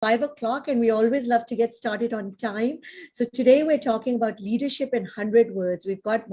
5 o'clock, and we always love to get started on time. So today we're talking about leadership in 100 words. We've got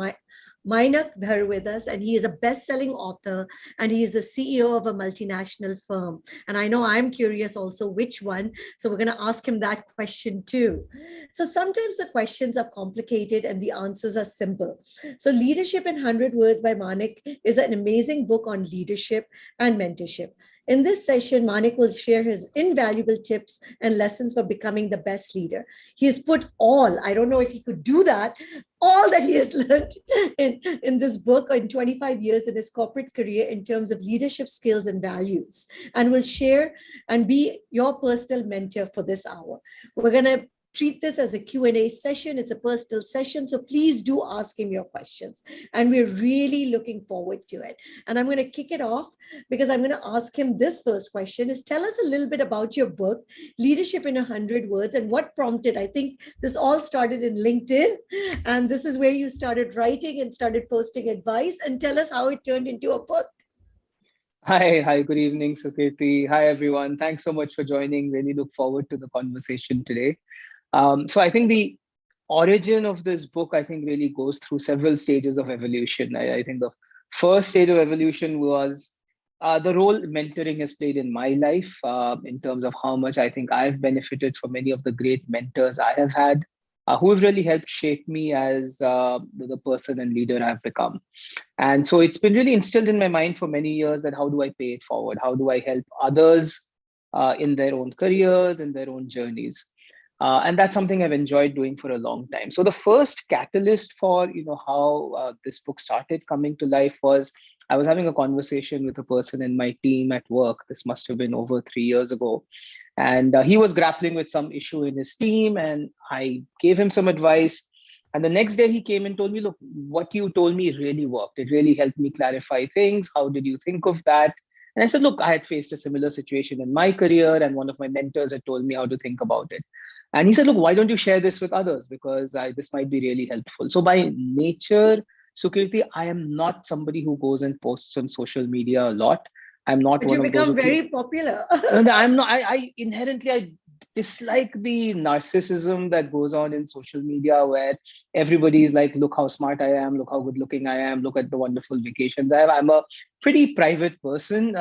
Mainak Dhar with us, and he is a best-selling author, and he is the CEO of a multinational firm. And I know I'm curious also which one, so we're going to ask him that question too. So sometimes the questions are complicated and the answers are simple. So Leadership in 100 Words by Mainak is an amazing book on leadership and mentorship. In this session, Mainak will share his invaluable tips and lessons for becoming the best leader. He has put all, I don't know if he could do that, all that he has learned in this book in 25 years in his corporate career in terms of leadership skills and values, and will share and be your personal mentor for this hour. We're going to treat this as a Q&A session. It's a personal session, so please do ask him your questions. And we're really looking forward to it. And I'm going to kick it off because I'm going to ask him this first question is, tell us a little bit about your book, Leadership in 100 Words, and what prompted. I think this all started in LinkedIn, and this is where you started writing and started posting advice. And tell us how it turned into a book. Hi, good evening, Sukirti. Hi, everyone. Thanks so much for joining. Really look forward to the conversation today. So I think the origin of this book, I think, really goes through several stages of evolution. I think the first stage of evolution was the role mentoring has played in my life in terms of how much I think I've benefited from many of the great mentors I have had who have really helped shape me as the person and leader I've become. And so it's been really instilled in my mind for many years that how do I pay it forward? How do I help others in their own careers, in their own journeys? And that's something I've enjoyed doing for a long time. So the first catalyst for how this book started coming to life was I was having a conversation with a person in my team at work. This must have been over 3 years ago. And he was grappling with some issue in his team, and I gave him some advice. And the next day he came and told me, look, what you told me really worked. It really helped me clarify things. How did you think of that? And I said, look, I had faced a similar situation in my career, and one of my mentors had told me how to think about it. And he said, look, why don't you share this with others? Because this might be really helpful. So by nature, Sukirti, I am not somebody who goes and posts on social media a lot. I'm not but one you of those. Become very popular. I'm not. I inherently I dislike the narcissism that goes on in social media, where everybody is like, look how smart I am, look how good looking I am, look at the wonderful vacations I have. I'm a pretty private person.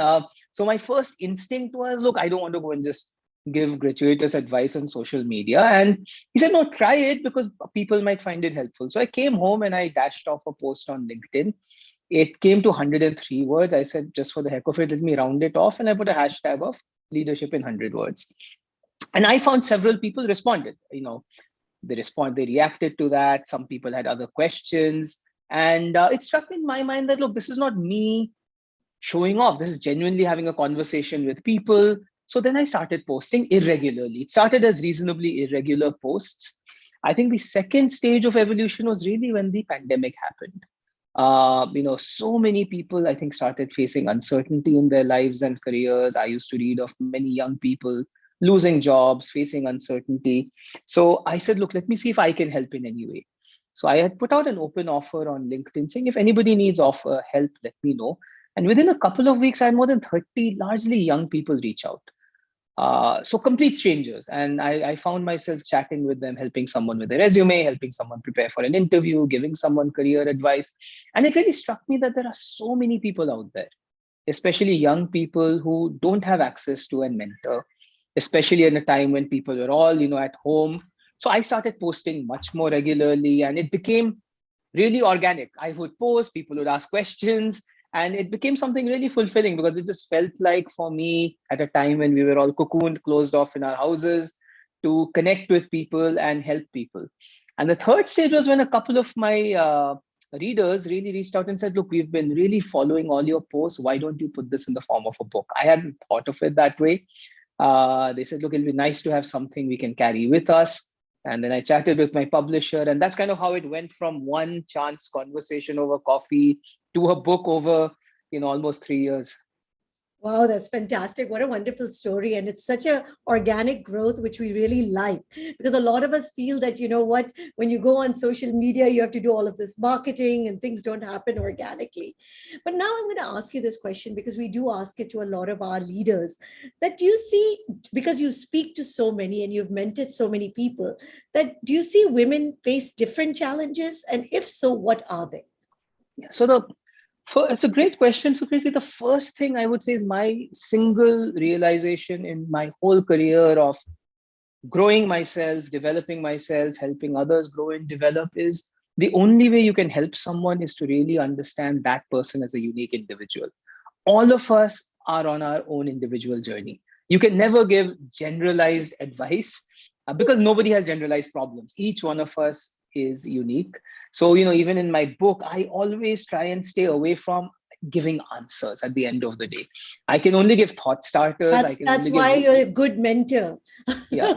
So my first instinct was, look, I don't want to go and just give gratuitous advice on social media. And he said, no, try it because people might find it helpful. So I came home and I dashed off a post on LinkedIn. It came to 103 words. I said, just for the heck of it, let me round it off. And I put a hashtag of leadership in 100 words. And I found several people responded. They reacted to that. Some people had other questions. And it struck me in my mind that, look, this is not me showing off. This is genuinely having a conversation with people. So then I started posting irregularly. It started as reasonably irregular posts. I think the second stage of evolution was really when the pandemic happened. So many people, I think, started facing uncertainty in their lives and careers. I used to read of many young people losing jobs, facing uncertainty. So I said, look, let me see if I can help in any way. So I had put out an open offer on LinkedIn saying, if anybody needs help, let me know. And within a couple of weeks, I had more than 30 largely young people reach out. So complete strangers. And I found myself chatting with them, helping someone with a resume, helping someone prepare for an interview, giving someone career advice. And it really struck me that there are so many people out there, especially young people who don't have access to a mentor, especially in a time when people were all, at home. So I started posting much more regularly, and it became really organic. I would post, people would ask questions, and it became something really fulfilling because it just felt like for me at a time when we were all cocooned, closed off in our houses, to connect with people and help people. And the third stage was when a couple of my readers really reached out and said, look, we've been really following all your posts. Why don't you put this in the form of a book? I hadn't thought of it that way. They said, look, it'll be nice to have something we can carry with us. And then I chatted with my publisher, and that's kind of how it went from one chance conversation over coffee to a book over, almost 3 years. Wow, that's fantastic. What a wonderful story. And it's such a organic growth, which we really like. Because a lot of us feel that, you know what, when you go on social media, you have to do all of this marketing and things don't happen organically. But now I'm going to ask you this question because we do ask it to a lot of our leaders. That do you see, because you speak to so many and you've mentored so many people, that do you see women face different challenges? And if so, what are they? Yeah. It's a great question, Sukriti. The first thing I would say is my single realization in my whole career of growing myself, developing myself, helping others grow and develop is the only way you can help someone is to really understand that person as a unique individual. All of us are on our own individual journey. You can never give generalized advice because nobody has generalized problems. Each one of us is unique. So, even in my book, I always try and stay away from giving answers at the end of the day. I can only give thought starters. I can That's only give, why you're a good mentor. yeah,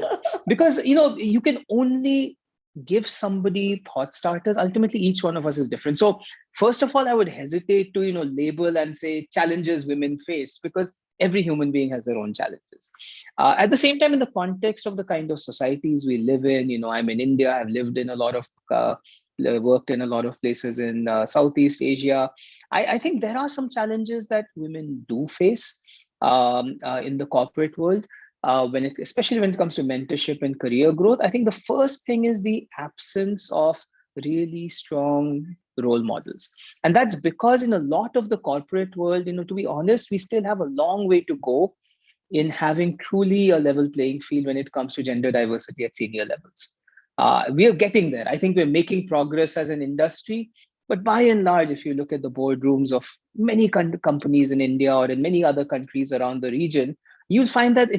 because, you can only give somebody thought starters. Ultimately, each one of us is different. So first of all, I would hesitate to, label and say challenges women face because every human being has their own challenges. At the same time, in the context of the kind of societies we live in, I'm in India, I've lived in a lot of, worked in a lot of places in Southeast Asia. I think there are some challenges that women do face in the corporate world especially when it comes to mentorship and career growth. I think the first thing is the absence of really strong role models. And that's because in a lot of the corporate world, to be honest, we still have a long way to go in having truly a level playing field when it comes to gender diversity at senior levels. We are getting there. I think we're making progress as an industry. But by and large, if you look at the boardrooms of many companies in India or in many other countries around the region, you'll find that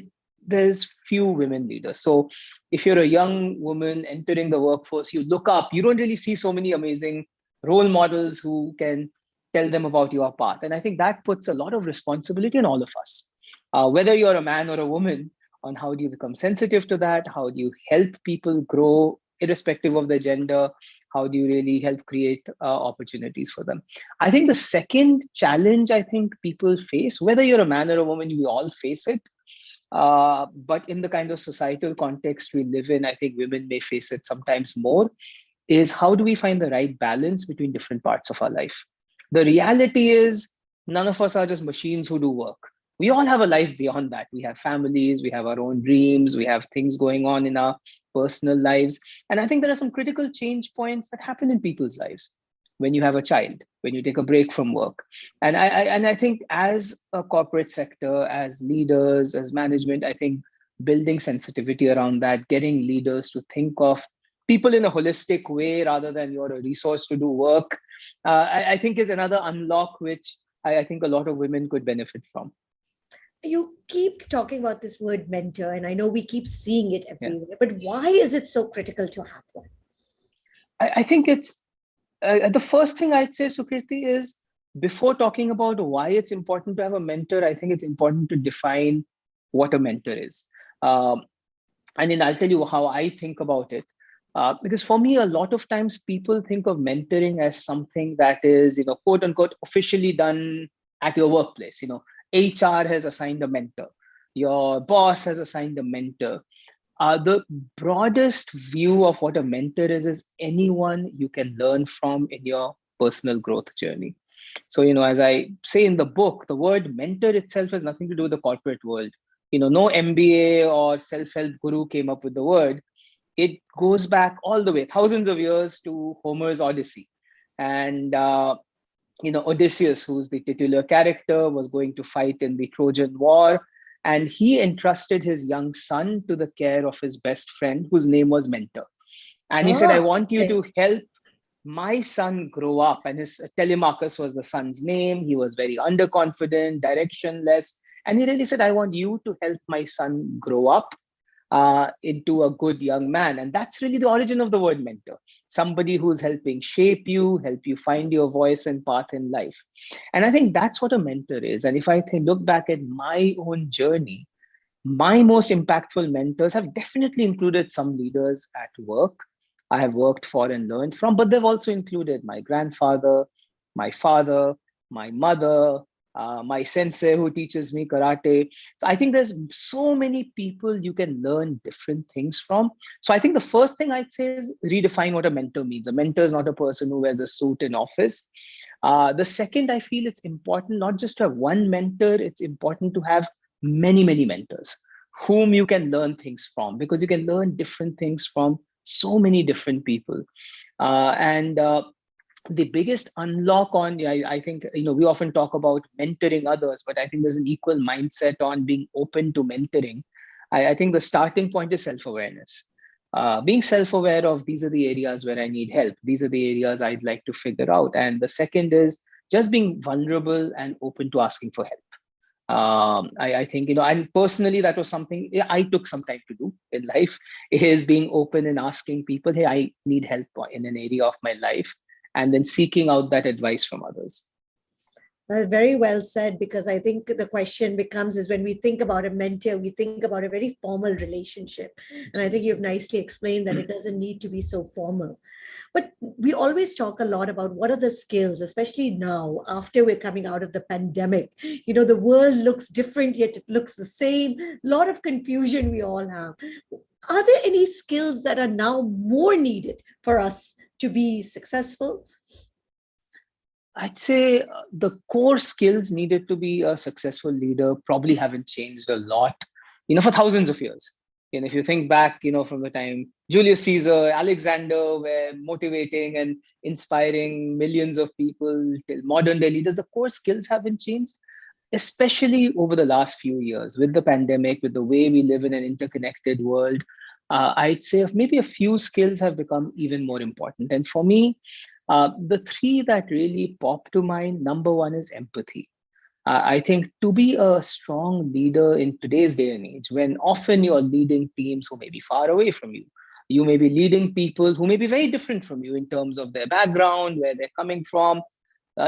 there's few women leaders. So if you're a young woman entering the workforce, you look up, you don't really see so many amazing role models who can tell them about your path. And I think that puts a lot of responsibility on all of us, whether you're a man or a woman, on how do you become sensitive to that? How do you help people grow irrespective of their gender? How do you really help create opportunities for them? I think the second challenge I think people face, whether you're a man or a woman, we all face it. But in the kind of societal context we live in, I think women may face it sometimes more, is how do we find the right balance between different parts of our life? The reality is, none of us are just machines who do work. We all have a life beyond that. We have families, we have our own dreams, we have things going on in our personal lives. And I think there are some critical change points that happen in people's lives when you have a child, when you take a break from work. And I think as a corporate sector, as leaders, as management, I think building sensitivity around that, getting leaders to think of people in a holistic way rather than you're a resource to do work, I think is another unlock which I think a lot of women could benefit from. You keep talking about this word mentor, and I know we keep seeing it Yeah. everywhere, but why is it so critical to have one? I think it's the first thing I'd say, Sukriti, is before talking about why it's important to have a mentor, I think it's important to define what a mentor is. And then I'll tell you how I think about it. Because for me, a lot of times people think of mentoring as something that is, quote unquote, officially done at your workplace. HR has assigned a mentor, your boss has assigned a mentor. The broadest view of what a mentor is anyone you can learn from in your personal growth journey. So, as I say in the book, the word mentor itself has nothing to do with the corporate world. No MBA or self-help guru came up with the word. It goes back all the way, thousands of years, to Homer's Odyssey. And, Odysseus, who's the titular character, was going to fight in the Trojan War. And he entrusted his young son to the care of his best friend, whose name was Mentor. And he said, I Ah, want you okay. to help my son grow up. And his Telemachus was the son's name. He was very underconfident, directionless. And he really said, I want you to help my son grow up into a good young man. And that's really the origin of the word mentor. Somebody who's helping shape you, help you find your voice and path in life. And I think that's what a mentor is. And if I look back at my own journey, my most impactful mentors have definitely included some leaders at work I have worked for and learned from, but they've also included my grandfather, my father, my mother, my sensei who teaches me karate. So I think there's so many people you can learn different things from. So I think the first thing I'd say is redefine what a mentor means. A mentor is not a person who wears a suit in office. The second, I feel it's important not just to have one mentor, it's important to have many, many mentors whom you can learn things from, because you can learn different things from so many different people. And The biggest unlock on, yeah, I think, we often talk about mentoring others, but I think there's an equal mindset on being open to mentoring. I think the starting point is self-awareness. Being self-aware of, these are the areas where I need help, these are the areas I'd like to figure out. And the second is just being vulnerable and open to asking for help. I think, and personally, that was something I took some time to do in life, is being open and asking people, hey, I need help in an area of my life, and then seeking out that advice from others. Very well said, because I think the question becomes is when we think about a mentor, we think about a very formal relationship. And I think you've nicely explained that it doesn't need to be so formal. But we always talk a lot about what are the skills, especially now after we're coming out of the pandemic. The world looks different, yet it looks the same. A lot of confusion we all have. Are there any skills that are now more needed for us to be successful? I'd say the core skills needed to be a successful leader probably haven't changed a lot, for thousands of years. And if you think back, from the time Julius Caesar, Alexander were motivating and inspiring millions of people till modern day leaders, the core skills haven't changed, especially over the last few years with the pandemic, with the way we live in an interconnected world. I'd say maybe a few skills have become even more important. And for me, the three that really pop to mind, number one is empathy. I think to be a strong leader in today's day and age, when often you're leading teams who may be far away from you, you may be leading people who may be very different from you in terms of their background, where they're coming from.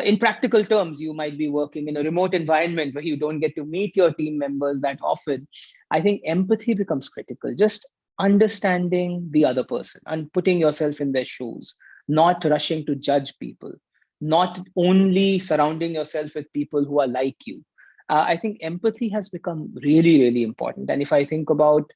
In practical terms, you might be working in a remote environment where you don't get to meet your team members that often. I think empathy becomes critical. Just understanding the other person and putting yourself in their shoes, not rushing to judge people, not only surrounding yourself with people who are like you. I think empathy has become really, really important. And if I think about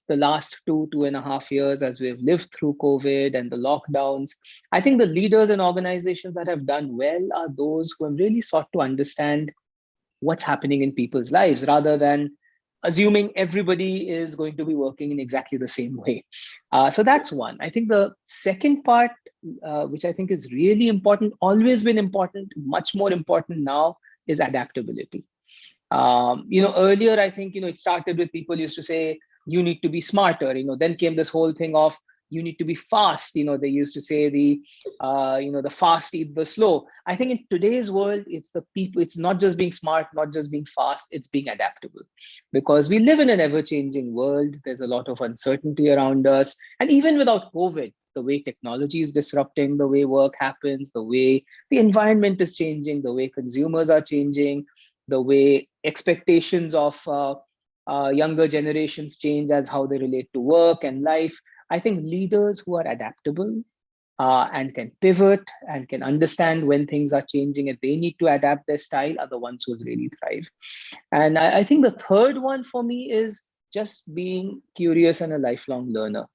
the last 2.5 years as we've lived through COVID and the lockdowns, I think the leaders and organizations that have done well are those who have really sought to understand what's happening in people's lives rather than assuming everybody is going to be working in exactly the same way. So that's one. I think the second part, which I think is really important, always been important, much more important now, is adaptability. Earlier, I think, it started with people used to say, you need to be smarter, then came this whole thing of you need to be fast. They used to say the fast eat the slow. I think in today's world, it's the people, it's not just being smart, not just being fast, it's being adaptable, because we live in an ever-changing world. There's a lot of uncertainty around us. And even without COVID, the way technology is disrupting the way work happens, the way the environment is changing, the way consumers are changing, the way expectations of younger generations change as how they relate to work and life. I think leaders who are adaptable and can pivot and can understand when things are changing and they need to adapt their style are the ones who really thrive. And I think the third one for me is just being curious and a lifelong learner.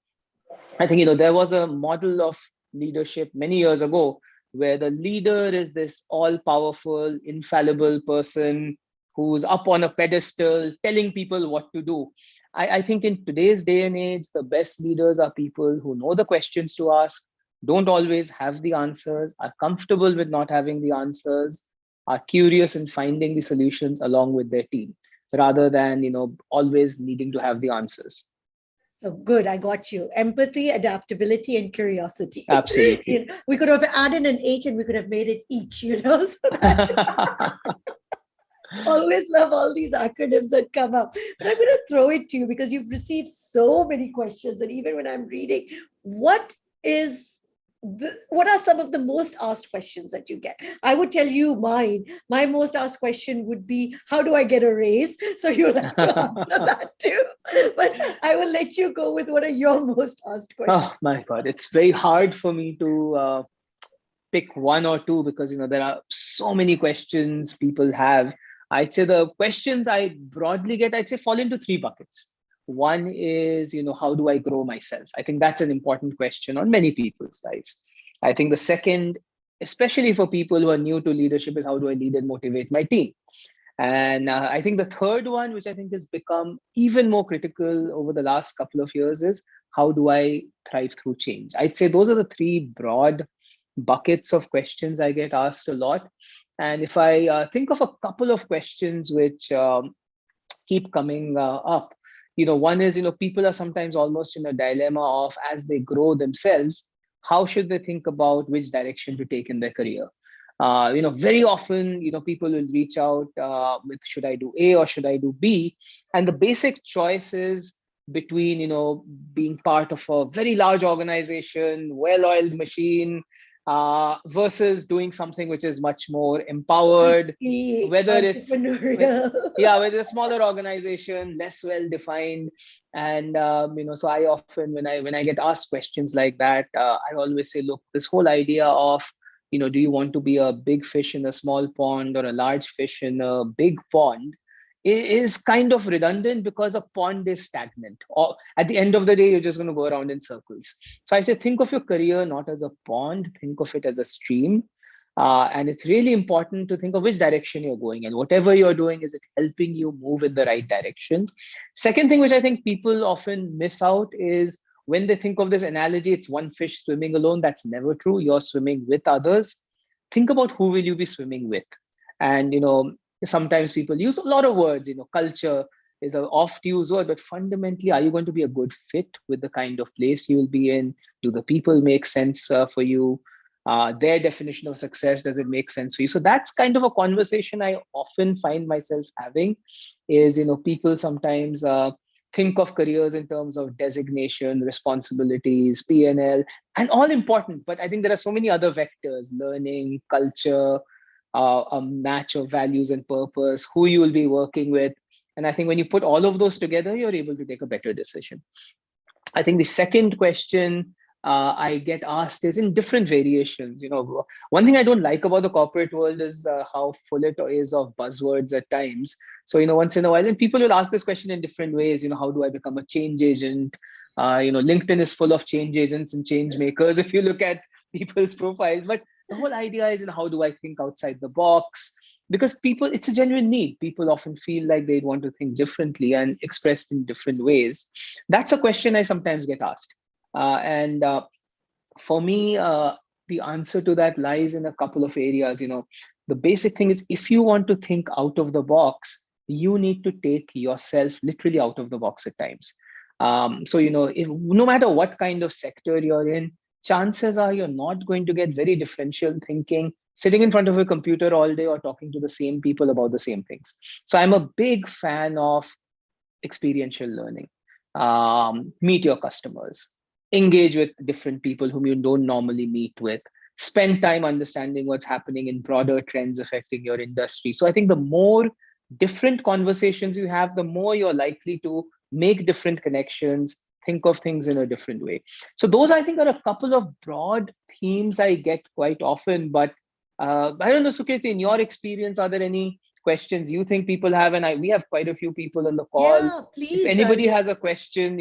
I think, there was a model of leadership many years ago where the leader is this all powerful, infallible person who's up on a pedestal telling people what to do. I think in today's day and age, the best leaders are people who know the questions to ask, don't always have the answers, are comfortable with not having the answers, are curious in finding the solutions along with their team, rather than, always needing to have the answers. So good, I got you. Empathy, adaptability, and curiosity. Absolutely. We could have added an H and we could have made it each, So that always love all these acronyms that come up. But I'm going to throw it to you because you've received so many questions. And even when I'm reading, what are some of the most asked questions that you get? I would tell you mine. My most asked question would be, how do I get a raise? So you'll have to answer that too. But I will let you go with what are your most asked questions. Oh my God, it's very hard for me to pick one or two, because there are so many questions people have, I'd say the questions I broadly get, I'd say fall into three buckets. One is, how do I grow myself? I think that's an important question on many people's lives. I think the second, especially for people who are new to leadership, is how do I lead and motivate my team? And I think the third one, which I think has become even more critical over the last couple of years, is how do I thrive through change? I'd say those are the three broad buckets of questions I get asked a lot. And if I think of a couple of questions which keep coming up, one is, people are sometimes almost in a dilemma of, as they grow themselves, how should they think about which direction to take in their career? Very often, people will reach out with, should I do A or should I do B? And the basic choice is between, being part of a very large organization, well-oiled machine, versus doing something which is much more empowered, whether it's whether a smaller organization, less well defined. And so I often, when I get asked questions like that, I always say, look, this whole idea of, do you want to be a big fish in a small pond or a large fish in a big pond, is kind of redundant, because a pond is stagnant. Or at the end of the day, you're just going to go around in circles. So I say, think of your career not as a pond, think of it as a stream. And it's really important to think of which direction you're going, and whatever you're doing, is it helping you move in the right direction? Second thing, which I think people often miss out, is when they think of this analogy, it's one fish swimming alone. That's never true. You're swimming with others. Think about who will you be swimming with. And sometimes people use a lot of words. Culture is an oft used word, but fundamentally, are you going to be a good fit with the kind of place you will be in? Do the people make sense for you? Their definition of success, does it make sense for you? So that's kind of a conversation I often find myself having, is, people sometimes think of careers in terms of designation, responsibilities, P&L, and all important. But I think there are so many other vectors: learning, culture, a match of values and purpose, who you will be working with. And I think when you put all of those together, you're able to take a better decision. I think the second question I get asked is in different variations. One thing I don't like about the corporate world is how full it is of buzzwords at times. So, once in a while, and people will ask this question in different ways. How do I become a change agent? LinkedIn is full of change agents and change makers, if you look at people's profiles. But the whole idea is, how do I think outside the box? Because it's a genuine need. People often feel like they want to think differently and expressed in different ways. That's a question I sometimes get asked. And for me, the answer to that lies in a couple of areas. The basic thing is, if you want to think out of the box, you need to take yourself literally out of the box at times. So, if no matter what kind of sector you're in, chances are you're not going to get very differential thinking sitting in front of a computer all day or talking to the same people about the same things. So I'm a big fan of experiential learning. Meet your customers, engage with different people whom you don't normally meet with, spend time understanding what's happening in broader trends affecting your industry. So I think the more different conversations you have, the more you're likely to make different connections, think of things in a different way. So those, I think, are a couple of broad themes I get quite often. But I don't know, Sukriti, in your experience, are there any questions you think people have? And we have quite a few people on the call. Yeah, please. If anybody has a question,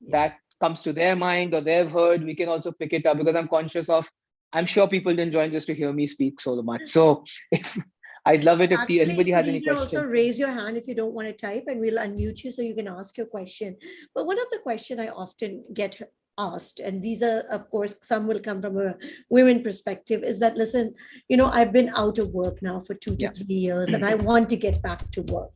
that comes to their mind or they've heard, we can also pick it up, because I'm sure people didn't join just to hear me speak so much. So I'd love it if anybody has any questions. Also raise your hand if you don't want to type, and we'll unmute you so you can ask your question. But one of the questions I often get asked, and these are, of course, some will come from a women perspective, is that, listen, I've been out of work now for 2 to 3 years, and I want to get back to work.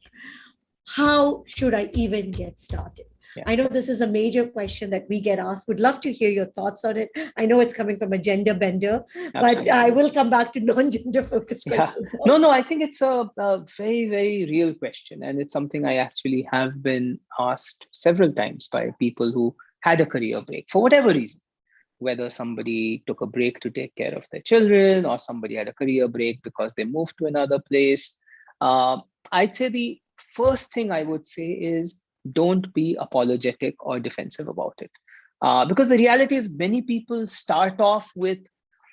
How should I even get started? Yeah. I know this is a major question that we get asked. Would love to hear your thoughts on it. I know it's coming from a gender bender, but I will come back to non-gender focused questions. No, I think it's a very, very real question. And it's something I actually have been asked several times by people who had a career break for whatever reason, whether somebody took a break to take care of their children, or somebody had a career break because they moved to another place. I'd say the first thing I would say is, don't be apologetic or defensive about it. Because the reality is, many people start off with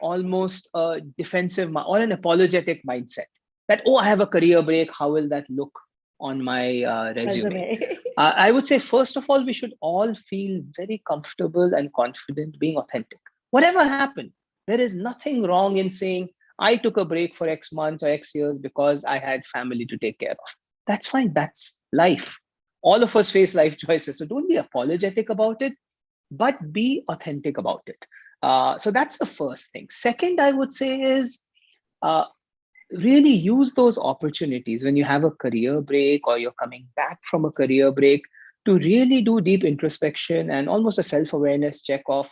almost a defensive or an apologetic mindset that, oh, I have a career break. How will that look on my resume? I would say, first of all, we should all feel very comfortable and confident being authentic. Whatever happened, there is nothing wrong in saying, I took a break for X months or X years because I had family to take care of. That's fine. That's life. All of us face life choices. So don't be apologetic about it, but be authentic about it. So that's the first thing. Second, I would say is uh, really use those opportunities when you have a career break or you're coming back from a career break to really do deep introspection and almost a self-awareness check of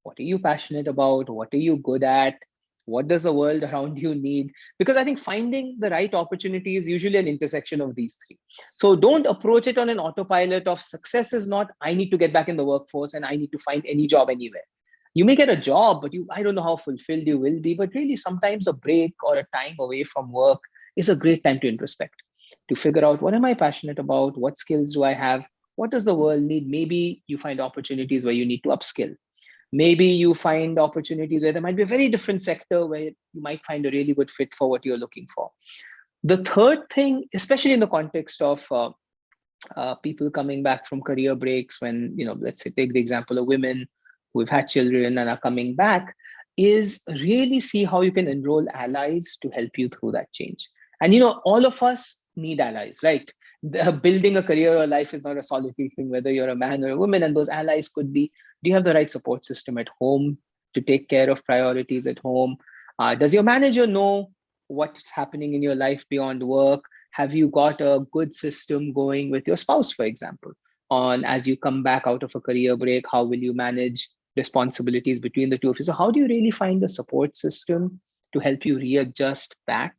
what are you passionate about, what are you good at, what does the world around you need? Because I think finding the right opportunity is usually an intersection of these three. So don't approach it on an autopilot of success is not, I need to get back in the workforce and I need to find any job anywhere. You may get a job, but I don't know how fulfilled you will be. But really, sometimes a break or a time away from work is a great time to introspect, to figure out what am I passionate about? What skills do I have? What does the world need? Maybe you find opportunities where you need to upskill. Maybe you find opportunities where there might be a very different sector where you might find a really good fit for what you're looking for. The third thing, especially in the context of people coming back from career breaks, when, let's say, take the example of women who've had children and are coming back, is really see how you can enroll allies to help you through that change. And, all of us need allies, right? Building a career or life is not a solitary thing, whether you're a man or a woman. And those allies could be, do you have the right support system at home to take care of priorities at home? Does your manager know what's happening in your life beyond work? Have you got a good system going with your spouse, for example, on as you come back out of a career break, how will you manage responsibilities between the two of you? So how do you really find a support system to help you readjust back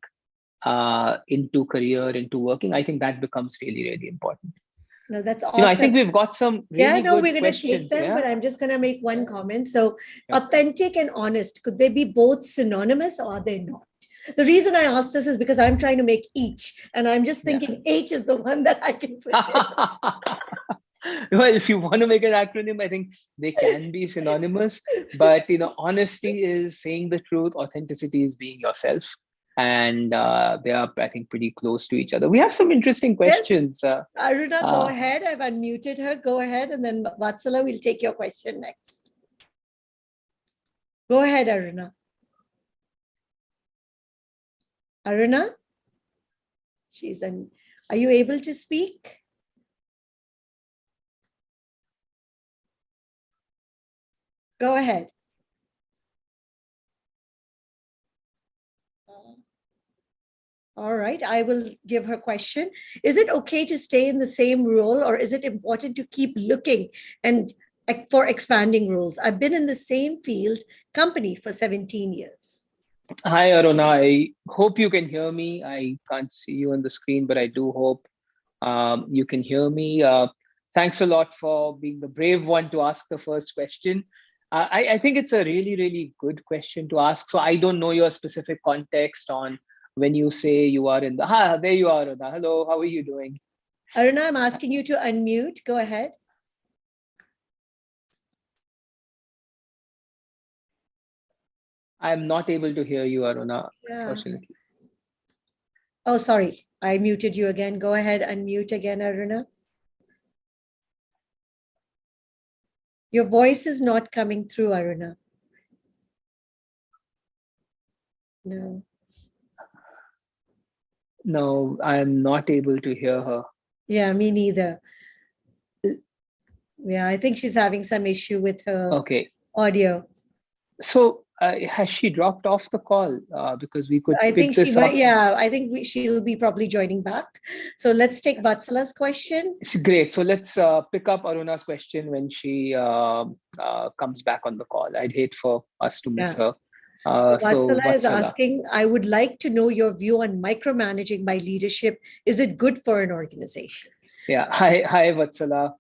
into career, into working? I think that becomes really, really important. No, that's awesome. I think we've got some really good we're going to take them, but I'm just going to make one comment. So authentic and honest, could they be both synonymous or are they not? The reason I ask this is because I'm trying to make each, and I'm just thinking H is the one that I can put in. Well, if you want to make an acronym, I think they can be synonymous. But honesty is saying the truth. Authenticity is being yourself, and they are, I think, pretty close to each other. We have some interesting questions. Yes. Aruna, go ahead. I've unmuted her. Go ahead, and then Vatsala, we'll take your question next. Go ahead, Aruna. Aruna, are you able to speak? Go ahead. All right, I will give her question. Is it okay to stay in the same role, or is it important to keep looking and for expanding roles? I've been in the same company for 17 years. Hi, Aruna. I hope you can hear me. I can't see you on the screen, but I do hope you can hear me. Thanks a lot for being the brave one to ask the first question. I think it's a really, really good question to ask. So I don't know your specific context on when you say you are in the... there you are, Aruna. Hello, how are you doing? Aruna, I'm asking you to unmute. Go ahead. I'm not able to hear you, Aruna, unfortunately. Oh, sorry. I muted you again. Go ahead, unmute again, Aruna. Your voice is not coming through, Aruna. No. No, I'm not able to hear her. Yeah, me neither. Yeah, I think she's having some issue with her audio. So has she dropped off the call? Because we could pick this up. I think she'll be probably joining back. So let's take Vatsala's question. It's great. So let's pick up Aruna's question when she comes back on the call. I'd hate for us to miss her. So Vatsala is asking, I would like to know your view on micromanaging by leadership. Is it good for an organization? Yeah. Hi, Vatsala.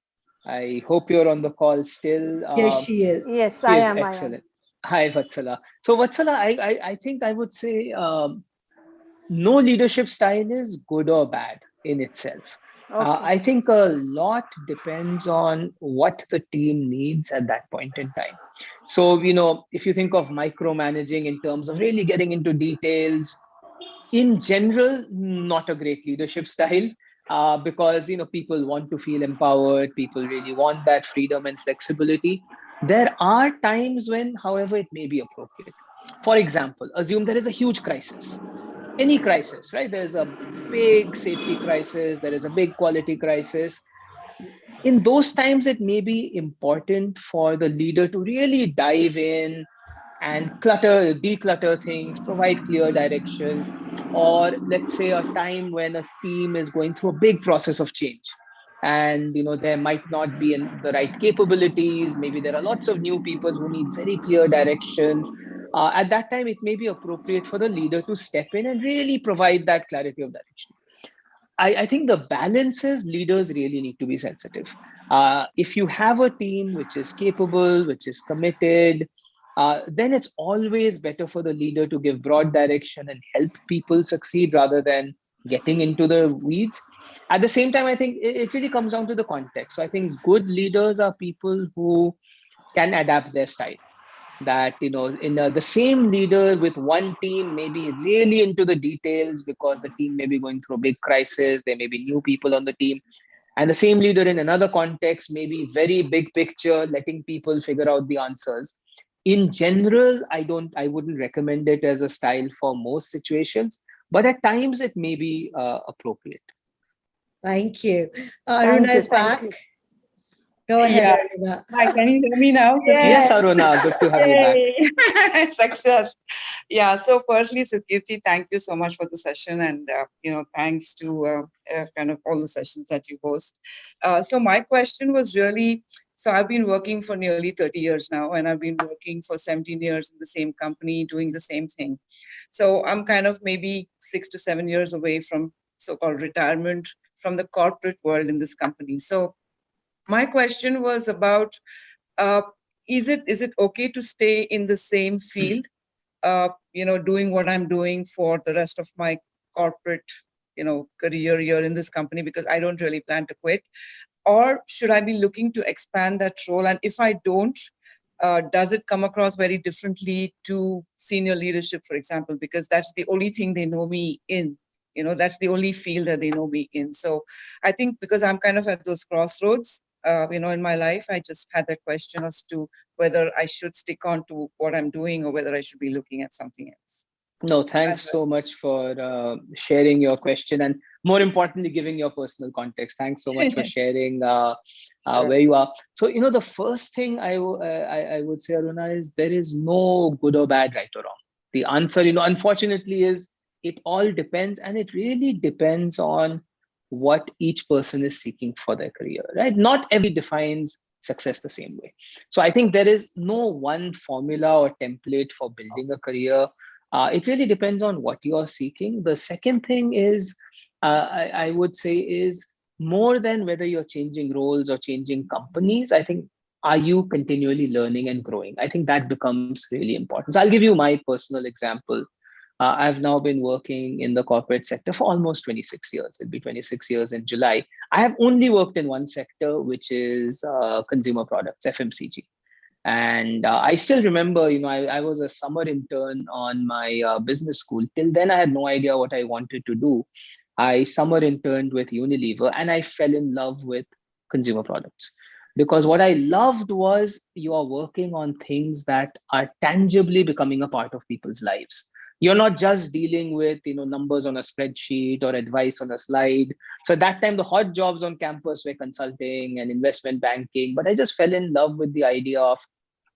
I hope you're on the call still. Yes, she is. Yes, I am. Excellent. Hi, Vatsala. So Vatsala, I think I would say no leadership style is good or bad in itself. Okay. I think a lot depends on what the team needs at that point in time. So, if you think of micromanaging in terms of really getting into details, in general, not a great leadership style, because people want to feel empowered. People really want that freedom and flexibility. There are times when, however, it may be appropriate. For example, assume there is a huge crisis, any crisis, right? There's a big safety crisis, there is a big quality crisis. In those times, it may be important for the leader to really dive in and declutter things, provide clear direction. Or let's say a time when a team is going through a big process of change, and there might not be the right capabilities. Maybe there are lots of new people who need very clear direction. At that time, it may be appropriate for the leader to step in and really provide that clarity of direction. I think the balance is leaders really need to be sensitive. If you have a team which is capable, which is committed, then it's always better for the leader to give broad direction and help people succeed rather than getting into the weeds. At the same time, I think it really comes down to the context. So I think good leaders are people who can adapt their style. That in the same leader with one team may be really into the details because the team may be going through a big crisis, there may be new people on the team, and the same leader in another context may be very big picture, letting people figure out the answers. In general, I wouldn't recommend it as a style for most situations, but at times it may be appropriate. Thank you. Thank Aruna you. is Thank back. you. Go ahead, Yeah. Aruna. Hi, can you hear me now? Yes, Yes. Aruna, good to have you back. Yay! Success. Yeah. So, firstly, Sukirti, thank you so much for the session, and thanks to kind of all the sessions that you host. So, my question was really. So, I've been working for nearly 30 years now, and I've been working for 17 years in the same company, doing the same thing. So, I'm kind of maybe 6 to 7 years away from so-called retirement from the corporate world in this company. So, my question was about uh, is it okay to stay in the same field, doing what I'm doing for the rest of my corporate, career here in this company, because I don't really plan to quit, or should I be looking to expand that role? And if I don't, does it come across very differently to senior leadership, for example, because that's the only thing they know me in. That's the only field that they know me in. So I think because I'm kind of at those crossroads, in my life, I just had that question as to whether I should stick on to what I'm doing or whether I should be looking at something else. No, thanks so much for sharing your question, and more importantly, giving your personal context. Thanks so much for sharing Sure. where you are. So, the first thing I would say, Aruna, is there is no good or bad, right or wrong. The answer, unfortunately, is it all depends, and it really depends on what each person is seeking for their career, right? Not every defines success the same way. So I think there is no one formula or template for building a career. It really depends on what you are seeking. The second thing is, I would say, is more than whether you're changing roles or changing companies. I think, are you continually learning and growing? I think that becomes really important. So I'll give you my personal example. I've now been working in the corporate sector for almost 26 years. It'll be 26 years in July. I have only worked in one sector, which is consumer products, FMCG. And I still remember, I was a summer intern on my business school. Till then, I had no idea what I wanted to do. I summer interned with Unilever and I fell in love with consumer products. Because what I loved was you are working on things that are tangibly becoming a part of people's lives. You're not just dealing with numbers on a spreadsheet or advice on a slide. So at that time, the hot jobs on campus were consulting and investment banking. But I just fell in love with the idea of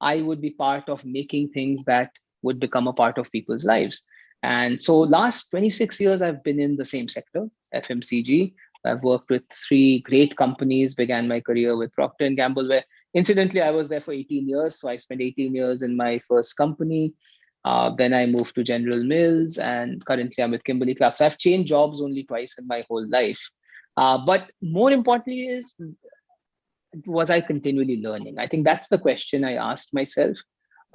I would be part of making things that would become a part of people's lives. And so last 26 years, I've been in the same sector, FMCG. I've worked with three great companies, began my career with Procter& and Gamble, where incidentally, I was there for 18 years. So I spent 18 years in my first company. Then I moved to General Mills, and currently I'm with Kimberly-Clark. So I've changed jobs only twice in my whole life. But more importantly is, was I continually learning? I think that's the question I asked myself.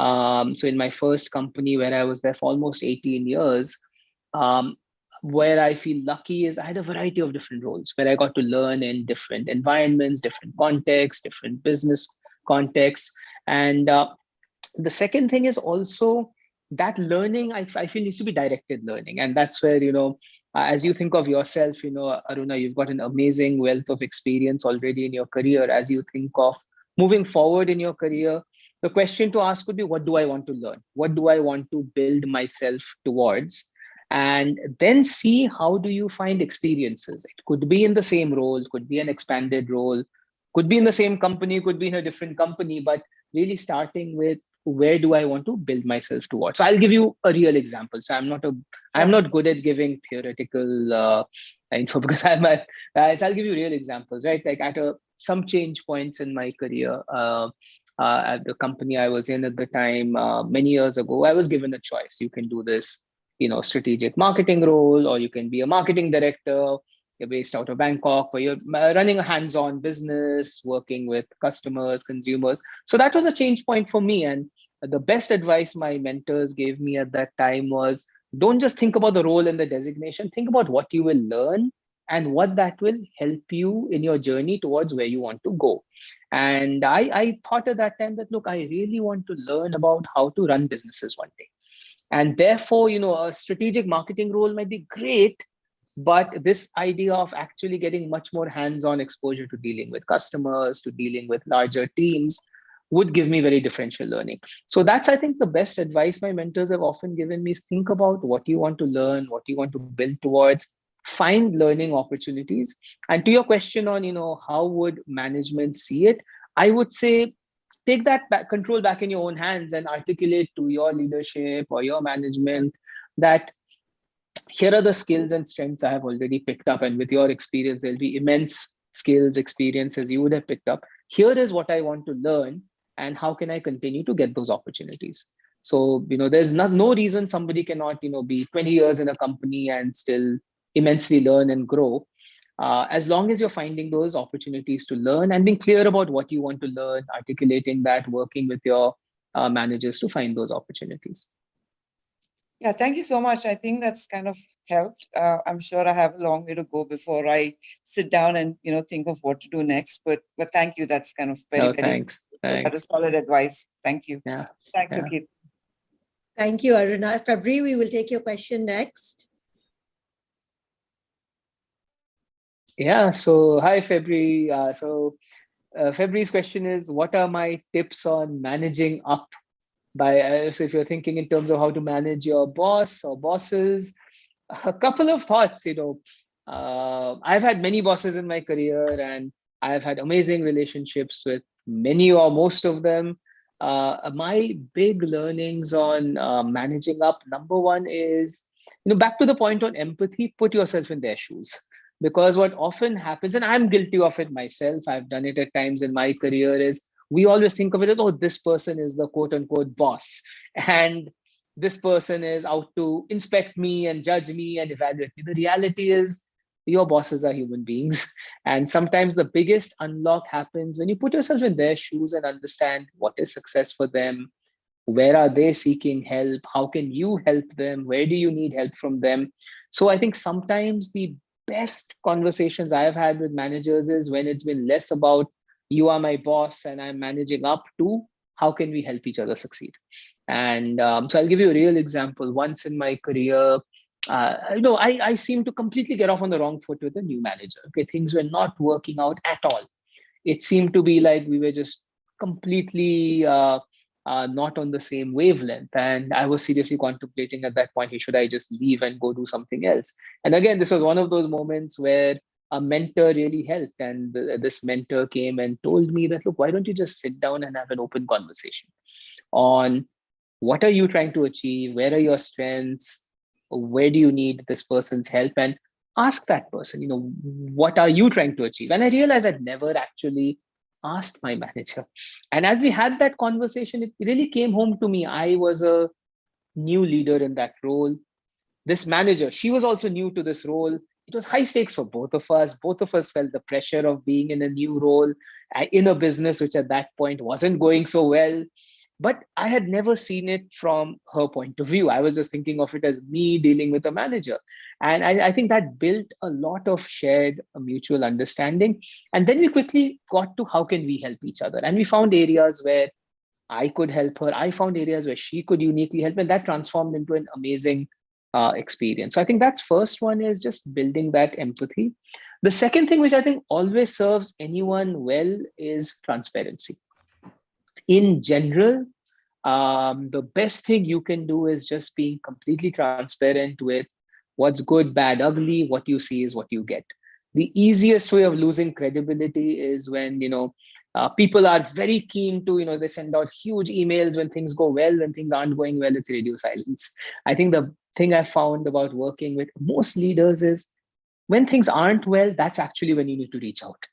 So in my first company, where I was there for almost 18 years, um, where I feel lucky is I had a variety of different roles where I got to learn in different environments, different contexts, different business contexts. And the second thing is also that learning, I feel needs to be directed learning. And that's where, as you think of yourself, Aruna, you've got an amazing wealth of experience already in your career. As you think of moving forward in your career, the question to ask would be, what do I want to learn? What do I want to build myself towards? And then see, how do you find experiences? It could be in the same role, could be an expanded role, could be in the same company, could be in a different company, but really starting with, where do I want to build myself towards? So I'll give you a real example. So I'm not good at giving theoretical info because so I'll give you real examples, right? Like at some change points in my career, at the company I was in at the time, many years ago, I was given a choice. You can do this, strategic marketing role, or you can be a marketing director. You're based out of Bangkok, where you're running a hands-on business, working with customers, consumers. So that was a change point for me. And the best advice my mentors gave me at that time was, don't just think about the role and the designation, think about what you will learn and what that will help you in your journey towards where you want to go. And I thought at that time that, look, I really want to learn about how to run businesses one day. And therefore, a strategic marketing role might be great, but this idea of actually getting much more hands-on exposure to dealing with customers, to dealing with larger teams, would give me very differential learning. So that's, I think, the best advice my mentors have often given me is, think about what you want to learn, what you want to build towards, find learning opportunities. And to your question on, how would management see it? I would say, take that control back in your own hands and articulate to your leadership or your management that, here are the skills and strengths I have already picked up. And with your experience, there'll be immense skills, experiences you would have picked up. Here is what I want to learn, and how can I continue to get those opportunities? So, there's no reason somebody cannot, be 20 years in a company and still immensely learn and grow. As long as you're finding those opportunities to learn and being clear about what you want to learn, articulating that, working with your managers to find those opportunities. Yeah, thank you so much. I think that's kind of helped. I'm sure I have a long way to go before I sit down and think of what to do next. But thank you. That's kind of very thanks. That is solid advice. Thank you. Yeah. Thanks, Sukrit. Thank you, Aruna. Fabri, we will take your question next. Yeah. So hi, February. February's question is, what are my tips on managing up? So if you're thinking in terms of how to manage your boss or bosses, a couple of thoughts. I've had many bosses in my career, and I've had amazing relationships with many or most of them. My big learnings on managing up, number one is, back to the point on empathy, put yourself in their shoes. Because what often happens, and I'm guilty of it myself, I've done it at times in my career, is we always think of it as, oh, this person is the quote unquote boss, and this person is out to inspect me and judge me and evaluate me. The reality is, your bosses are human beings. And sometimes the biggest unlock happens when you put yourself in their shoes and understand what is success for them. Where are they seeking help? How can you help them? Where do you need help from them? So I think sometimes the best conversations I've had with managers is when it's been less about, you are my boss and I'm managing up, to how can we help each other succeed. And so I'll give you a real example. Once in my career, I seemed to completely get off on the wrong foot with a new manager. Okay, things were not working out at all. It seemed to be like we were just completely not on the same wavelength. And I was seriously contemplating at that point, hey, should I just leave and go do something else? And again, this was one of those moments where a mentor really helped. And this mentor came and told me that, look, why don't you just sit down and have an open conversation on what are you trying to achieve? Where are your strengths? Where do you need this person's help? And ask that person, what are you trying to achieve? And I realized I'd never actually asked my manager. And as we had that conversation, it really came home to me. I was a new leader in that role. This manager, she was also new to this role. It was high stakes for both of us. Both of us felt the pressure of being in a new role in a business which at that point wasn't going so well. But I had never seen it from her point of view. I was just thinking of it as me dealing with a manager. And I think that built a lot of shared mutual understanding. And then we quickly got to how can we help each other. And we found areas where I could help her. I found areas where she could uniquely help. And that transformed into an amazing experience. So I think that's first one is just building that empathy. The second thing, which I think always serves anyone well, is transparency. In general, the best thing you can do is just being completely transparent with what's good, bad, ugly. What you see is what you get. The easiest way of losing credibility is when people are very keen to they send out huge emails when things go well. When things aren't going well, it's radio silence. I think the thing I found about working with most leaders is when things aren't well, that's actually when you need to reach out,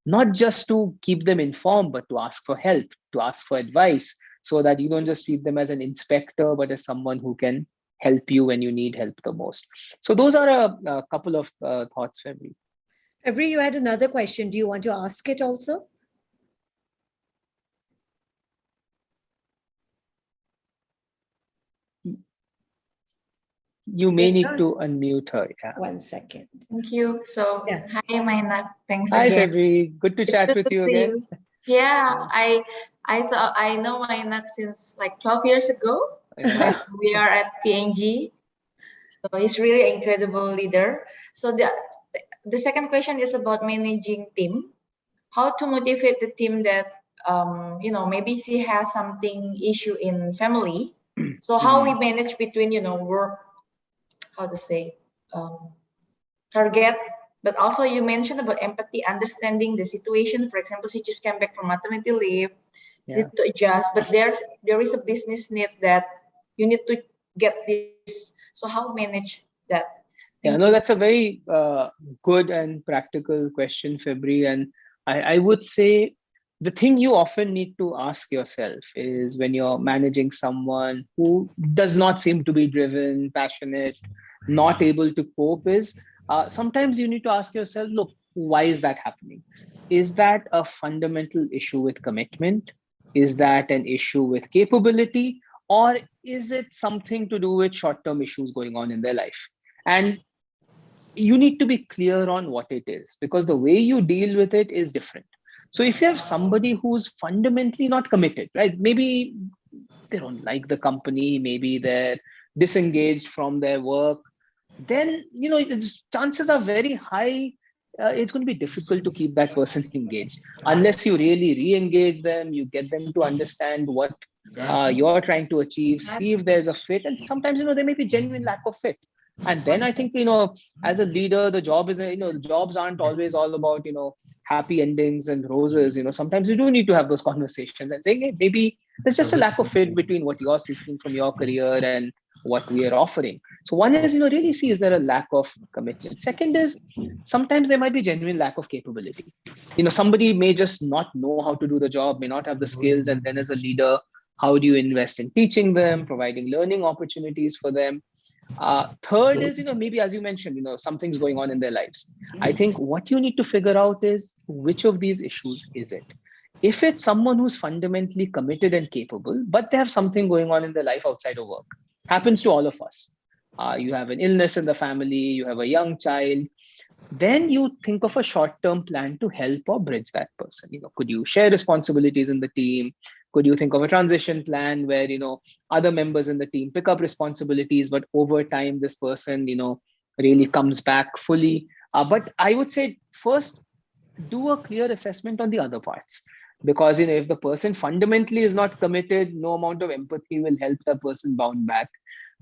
not just to keep them informed, but to ask for help, to ask for advice, so that you don't just treat them as an inspector, but as someone who can help you when you need help the most. So those are a couple of thoughts for me. Febri, you had another question. Do you want to ask it also? You may need to unmute her. Yeah. 1 second. Thank you. So, Yeah. hi, Mainak. Thanks Hi, again. Febri. Good to It's chat good with to you see again. you. Yeah, I know Mainak since like 12 years ago. Yeah. When we are at PNG. So he's really an incredible leader. So the second question is about managing team. How to motivate the team that maybe she has something issue in family. So how we manage between work, how to say, target, but also you mentioned about empathy, understanding the situation. For example, she just came back from maternity leave, she need to adjust, but there is a business need that you need to get this. So how manage that? Yeah, no, that's a very good and practical question, Febri. And I would say the thing you often need to ask yourself is when you're managing someone who does not seem to be driven, passionate, not able to cope is sometimes you need to ask yourself, look, why is that happening? Is that a fundamental issue with commitment? Is that an issue with capability? Or is it something to do with short-term issues going on in their life? And you need to be clear on what it is, because the way you deal with it is different. So if you have somebody who's fundamentally not committed, right? Maybe they don't like the company, maybe they're disengaged from their work, then chances are very high it's going to be difficult to keep that person engaged unless you really re-engage them, you get them to understand what you're trying to achieve, see if there's a fit. And sometimes there may be genuine lack of fit. And then I think as a leader, the job is the jobs aren't always all about happy endings and roses. Sometimes you do need to have those conversations and saying, hey, maybe there's just a lack of fit between what you're seeking from your career and what we are offering. So one is really see, is there a lack of commitment? Second is sometimes there might be genuine lack of capability. Somebody may just not know how to do the job, may not have the skills, and then as a leader, how do you invest in teaching them, providing learning opportunities for them? Third is, maybe as you mentioned, something's going on in their lives. I think what you need to figure out is which of these issues is it? If it's someone who's fundamentally committed and capable, but they have something going on in their life outside of work, happens to all of us. You have an illness in the family, you have a young child, then you think of a short-term plan to help or bridge that person. Could you share responsibilities in the team? Could you think of a transition plan where other members in the team pick up responsibilities, but over time this person really comes back fully? But I would say first do a clear assessment on the other parts, because if the person fundamentally is not committed, no amount of empathy will help the person bounce back.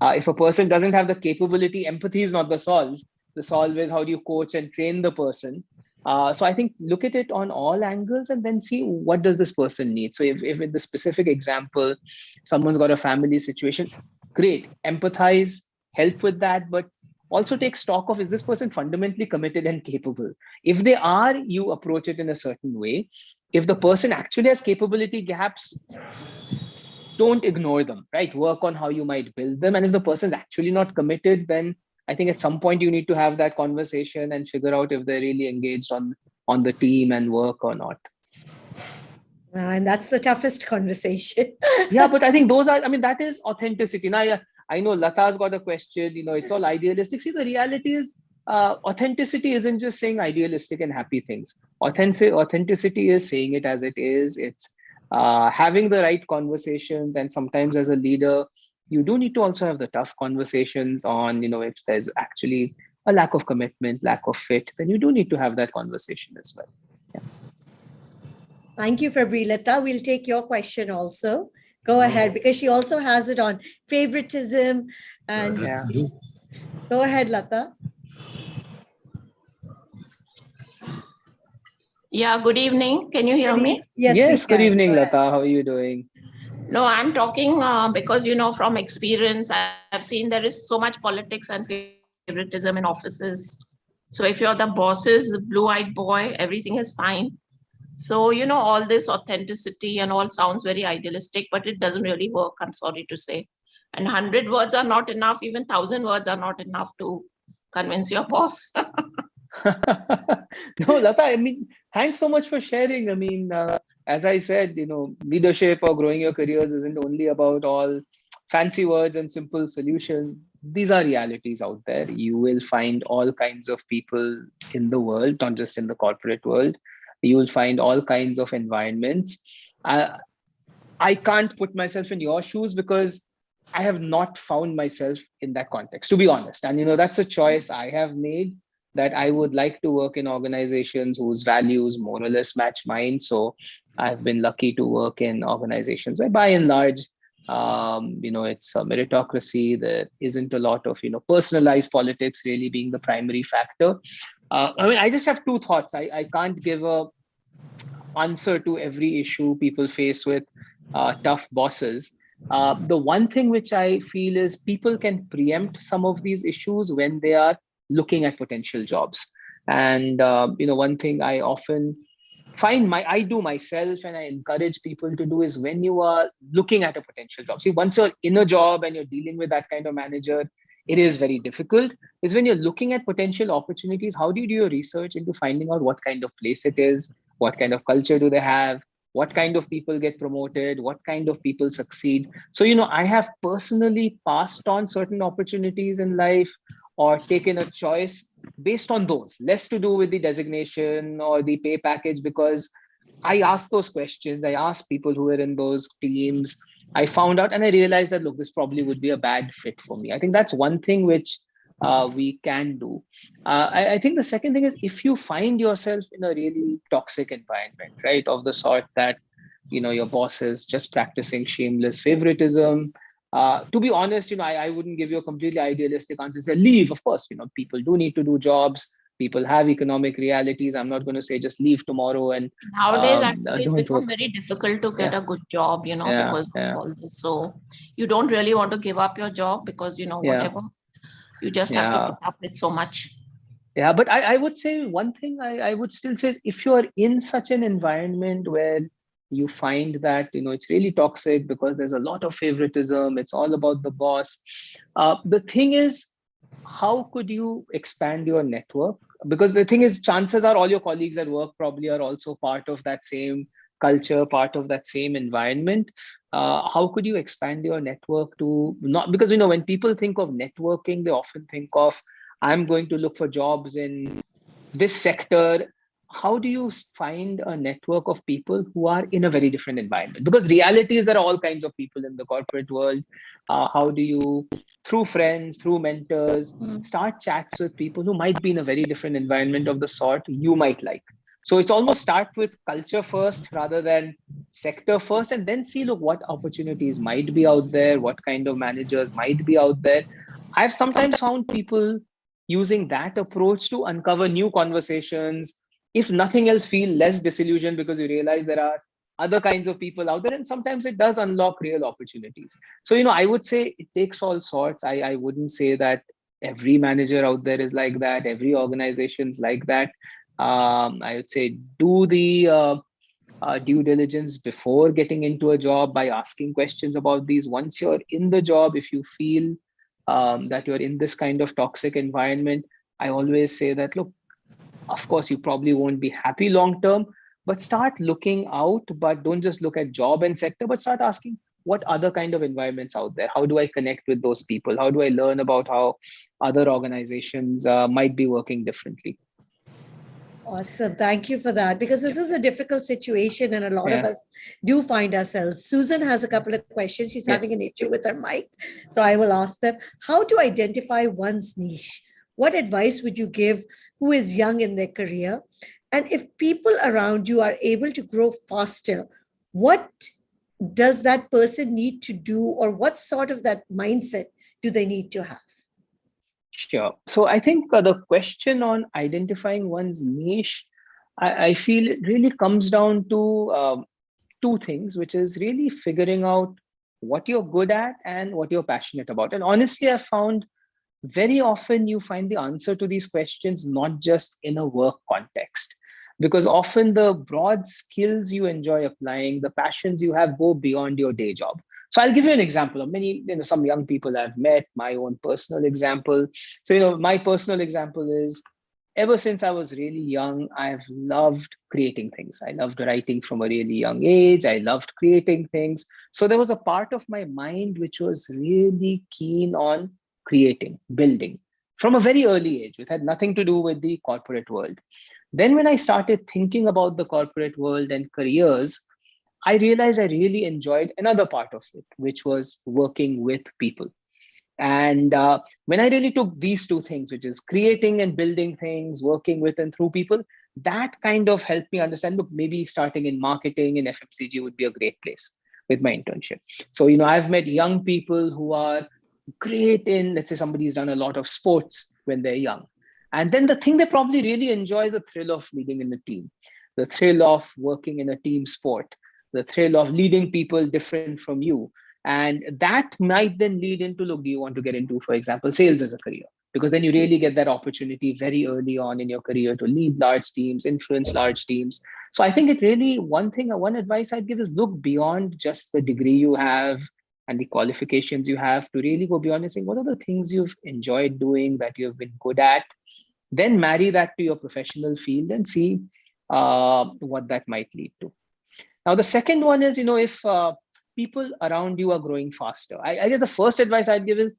If a person doesn't have the capability, empathy is not the solve. The solve is how do you coach and train the person. So I think look at it on all angles and then see what does this person need. So if in the specific example, someone's got a family situation, great, empathize, help with that, but also take stock of, is this person fundamentally committed and capable? If they are, you approach it in a certain way. If the person actually has capability gaps, don't ignore them, right? Work on how you might build them. And if the person is actually not committed, then I think at some point you need to have that conversation and figure out if they're really engaged on the team and work or not. And that's the toughest conversation. Yeah, but I think those are, I mean, that is authenticity. Now, I know Lata's got a question, it's all idealistic. See, the reality is authenticity isn't just saying idealistic and happy things. Authenticity is saying it as it is. It's having the right conversations. And sometimes as a leader, you do need to also have the tough conversations on, if there's actually a lack of commitment, lack of fit, then you do need to have that conversation as well. Yeah. Thank you, Fabrilata. We'll take your question also. Go ahead, because she also has it on favoritism. And Yeah. Go ahead, Lata. Yeah, good evening. Can you hear me? Yes, good evening, Lata. How are you doing? No, I'm talking because, from experience, I've seen there is so much politics and favoritism in offices. So if you're the boss's blue-eyed boy, everything is fine. So, all this authenticity and all sounds very idealistic, but it doesn't really work, I'm sorry to say. And 100 words are not enough. Even 1,000 words are not enough to convince your boss. No, Lata, I mean, thanks so much for sharing. I mean, as I said, leadership or growing your careers isn't only about all fancy words and simple solutions. These are realities out there. You will find all kinds of people in the world, not just in the corporate world. You will find all kinds of environments. I can't put myself in your shoes because I have not found myself in that context, to be honest. And, that's a choice I have made, that I would like to work in organizations whose values more or less match mine. So I've been lucky to work in organizations where by and large, it's a meritocracy. There isn't a lot of, personalized politics really being the primary factor. I just have two thoughts. I can't give a answer to every issue people face with tough bosses. The one thing which I feel is people can preempt some of these issues when they are looking at potential jobs. And one thing I often find I do myself and I encourage people to do is when you are looking at a potential job. See, once you're in a job and you're dealing with that kind of manager, it is very difficult. Is when you're looking at potential opportunities, how do you do your research into finding out what kind of place it is, what kind of culture do they have, what kind of people get promoted, what kind of people succeed. So, I have personally passed on certain opportunities in life or taken a choice based on those, less to do with the designation or the pay package, because I asked those questions. I asked people who were in those teams. I found out and I realized that, look, this probably would be a bad fit for me. I think that's one thing which we can do. I think the second thing is if you find yourself in a really toxic environment, right, of the sort that, your boss is just practicing shameless favoritism. To be honest, I wouldn't give you a completely idealistic answer. Say leave. Of course, people do need to do jobs. People have economic realities. I'm not going to say just leave tomorrow and nowadays actually it's become very difficult to get a good job, because of all this. So you don't really want to give up your job because whatever. You just have to put up with so much. Yeah, but I would say one thing I would still say is if you're in such an environment where you find that, it's really toxic because there's a lot of favoritism, it's all about the boss. The thing is, how could you expand your network? Because the thing is, chances are all your colleagues at work probably are also part of that same culture, part of that same environment. How could you expand your network to not, because, when people think of networking, they often think of, I'm going to look for jobs in this sector. How do you find a network of people who are in a very different environment? Because reality is there are all kinds of people in the corporate world. How do you, through friends, through mentors, start chats with people who might be in a very different environment of the sort you might like? So it's almost start with culture first rather than sector first, and then see, look, what opportunities might be out there, what kind of managers might be out there. I've sometimes found people using that approach to uncover new conversations. If nothing else, feel less disillusioned because you realize there are other kinds of people out there, and sometimes it does unlock real opportunities. So, I would say it takes all sorts. I wouldn't say that every manager out there is like that, every organization is like that. I would say do the due diligence before getting into a job by asking questions about these. Once you're in the job, if you feel that you're in this kind of toxic environment, I always say that, look, of course, you probably won't be happy long term, but start looking out, but don't just look at job and sector, but start asking what other kind of environments out there. How do I connect with those people? How do I learn about how other organizations might be working differently? Awesome. Thank you for that, because this is a difficult situation and a lot of Yeah. us do find ourselves. Susan has a couple of questions. She's having Yes. an issue with her mic. So I will ask them how to identify one's niche. What advice would you give who is young in their career? And if people around you are able to grow faster, what does that person need to do, or what sort of that mindset do they need to have? Sure. So I think the question on identifying one's niche, I feel it really comes down to two things, which is really figuring out what you're good at and what you're passionate about. And honestly, I found very often you find the answer to these questions not just in a work context, because often the broad skills you enjoy applying, the passions you have, go beyond your day job. So I'll give you an example of many, some young people I've met, my own personal example. So, my personal example is, ever since I was really young, I've loved creating things. I loved writing from a really young age. I loved creating things. So there was a part of my mind which was really keen on creating, building from a very early age. It had nothing to do with the corporate world. Then when I started thinking about the corporate world and careers, I realized I really enjoyed another part of it, which was working with people. And when I really took these two things, which is creating and building things, working with and through people, that kind of helped me understand, look, maybe starting in marketing in FMCG would be a great place with my internship. So, I've met young people who are great in, let's say somebody's done a lot of sports when they're young. And then the thing they probably really enjoy is the thrill of leading in a team, the thrill of working in a team sport, the thrill of leading people different from you. And that might then lead into, look, do you want to get into, for example, sales as a career? Because then you really get that opportunity very early on in your career to lead large teams, influence large teams. So I think it really, one advice I'd give is look beyond just the degree you have and the qualifications you have, to really go beyond and saying, what are the things you've enjoyed doing, that you've been good at? Then marry that to your professional field and see what that might lead to. Now, the second one is, if people around you are growing faster, I guess the first advice I'd give is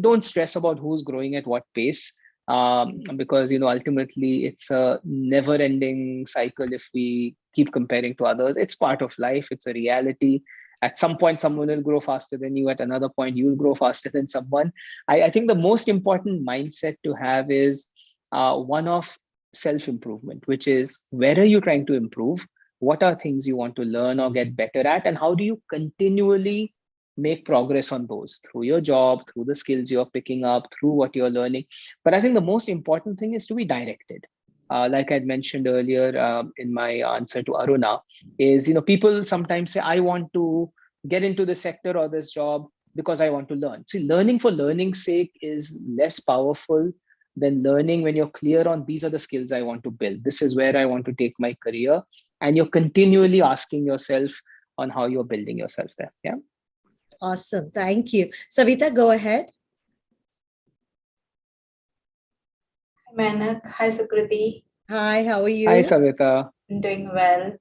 don't stress about who's growing at what pace, because, ultimately it's a never ending cycle if we keep comparing to others. It's part of life. It's a reality. At some point, someone will grow faster than you. At another point, you will grow faster than someone. I think the most important mindset to have is one of self-improvement, which is, where are you trying to improve? What are things you want to learn or get better at? And how do you continually make progress on those through your job, through the skills you're picking up, through what you're learning? But I think the most important thing is to be directed. Like I'd mentioned earlier in my answer to Aruna, is, people sometimes say, I want to get into this sector or this job because I want to learn. See, learning for learning's sake is less powerful than learning when you're clear on, these are the skills I want to build. This is where I want to take my career. And you're continually asking yourself on how you're building yourself there. Yeah. Awesome. Thank you. Savita, go ahead. Mainak, hi Sukriti. Hi, how are you? Hi, Savita. I'm doing well.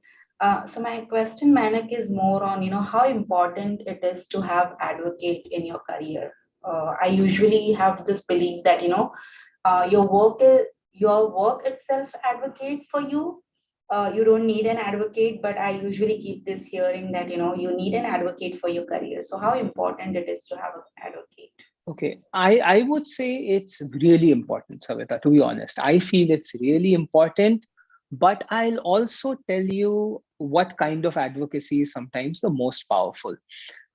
So my question, Mainak, is more on, how important it is to have advocate in your career. I usually have this belief that, your work itself advocate for you. You don't need an advocate, but I usually keep this hearing that, you need an advocate for your career. So how important it is to have an advocate? Okay, I would say it's really important, Savita, to be honest. I feel it's really important, but I'll also tell you what kind of advocacy is sometimes the most powerful.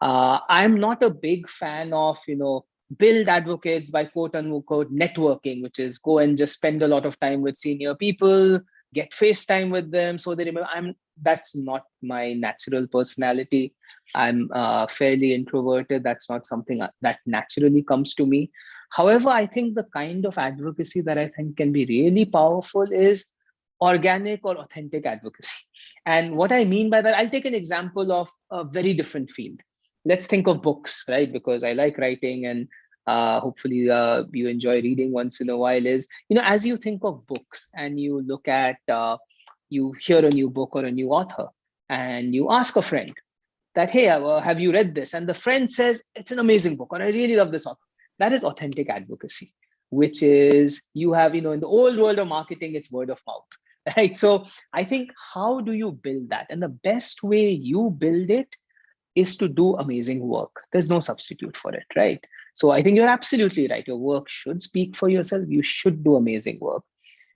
I'm not a big fan of, build advocates by quote unquote networking, which is go and just spend a lot of time with senior people, get FaceTime with them so they remember. That's not my natural personality. I'm fairly introverted. That's not something that naturally comes to me. However, I think the kind of advocacy that I think can be really powerful is organic or authentic advocacy. And what I mean by that, I'll take an example of a very different field. Let's think of books, right? Because I like writing, and hopefully you enjoy reading once in a while. Is, as you think of books and you look at you hear a new book or a new author, and you ask a friend that, hey, have you read this? And the friend says, it's an amazing book, or I really love this author. That is authentic advocacy, which is you have, in the old world of marketing, it's word of mouth, right? So I think, how do you build that? And the best way you build it is to do amazing work. There's no substitute for it, right? So I think you're absolutely right. Your work should speak for yourself. You should do amazing work.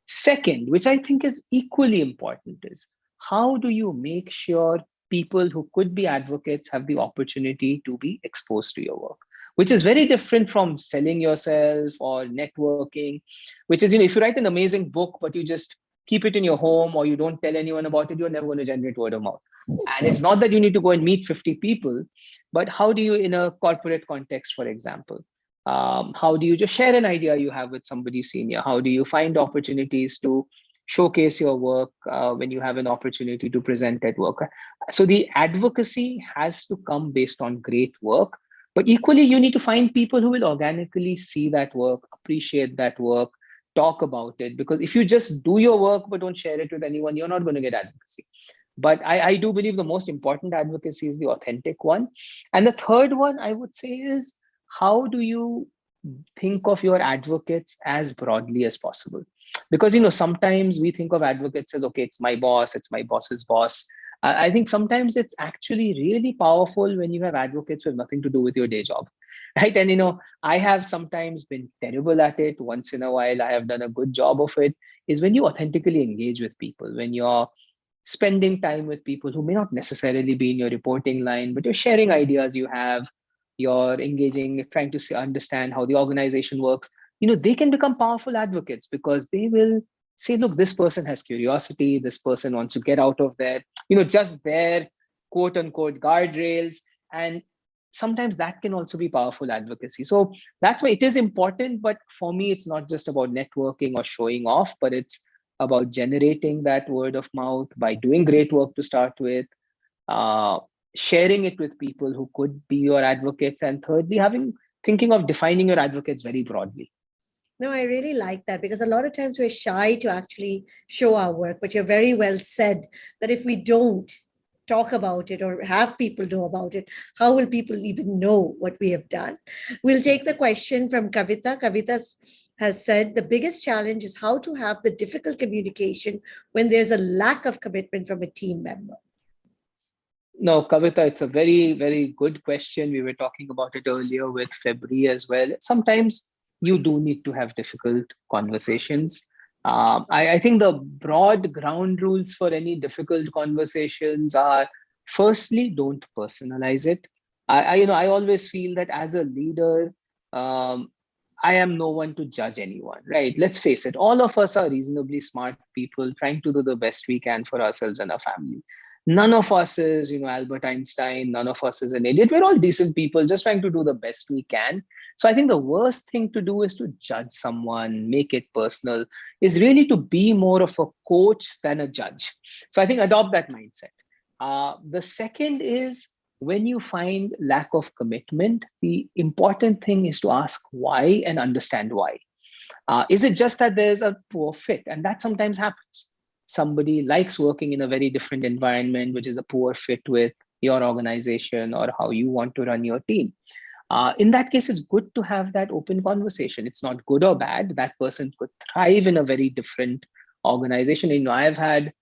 Second, which I think is equally important, is how do you make sure people who could be advocates have the opportunity to be exposed to your work, which is very different from selling yourself or networking, which is, if you write an amazing book, but you just keep it in your home or you don't tell anyone about it, you're never going to generate word of mouth. And it's not that you need to go and meet 50 people, but how do you, in a corporate context, for example, how do you just share an idea you have with somebody senior? How do you find opportunities to showcase your work when you have an opportunity to present at work? So the advocacy has to come based on great work, but equally you need to find people who will organically see that work, appreciate that work, talk about it. Because if you just do your work but don't share it with anyone, you're not going to get advocacy. But I do believe the most important advocacy is the authentic one. And the third one I would say is, how do you think of your advocates as broadly as possible? Because sometimes we think of advocates as, okay, it's my boss, it's my boss's boss. I think sometimes it's actually really powerful when you have advocates with nothing to do with your day job, right? And I have sometimes been terrible at it. Once in a while I have done a good job of it, is when you authentically engage with people, when you're spending time with people who may not necessarily be in your reporting line, but you're sharing ideas you have, you're engaging, trying to understand how the organization works. They can become powerful advocates because they will say, look, this person has curiosity, this person wants to get out of their, just their quote unquote guardrails. And sometimes that can also be powerful advocacy. So that's why it is important. But for me, it's not just about networking or showing off, but it's about generating that word of mouth by doing great work to start with, sharing it with people who could be your advocates, and thirdly, thinking of defining your advocates very broadly. No, I really like that, because a lot of times we're shy to actually show our work, but you're very well said that if we don't talk about it or have people know about it, how will people even know what we have done? We'll take the question from Kavita. Kavita has said the biggest challenge is how to have the difficult communication when there's a lack of commitment from a team member. No, Kavita, it's a very, very good question. We were talking about it earlier with February as well. Sometimes you do need to have difficult conversations. I think the broad ground rules for any difficult conversations are, firstly, don't personalize it. I always feel that as a leader, I am no one to judge anyone, right? Let's face it, all of us are reasonably smart people trying to do the best we can for ourselves and our family. None of us is, Albert Einstein. None of us is an idiot. We're all decent people just trying to do the best we can. So I think the worst thing to do is to judge someone, make it personal, is really to be more of a coach than a judge. So I think adopt that mindset. The second is, when you find lack of commitment, the important thing is to ask why and understand why. Is it just that there's a poor fit? And that sometimes happens. Somebody likes working in a very different environment, which is a poor fit with your organization or how you want to run your team. In that case, it's good to have that open conversation. It's not good or bad. That person could thrive in a very different organization. I've had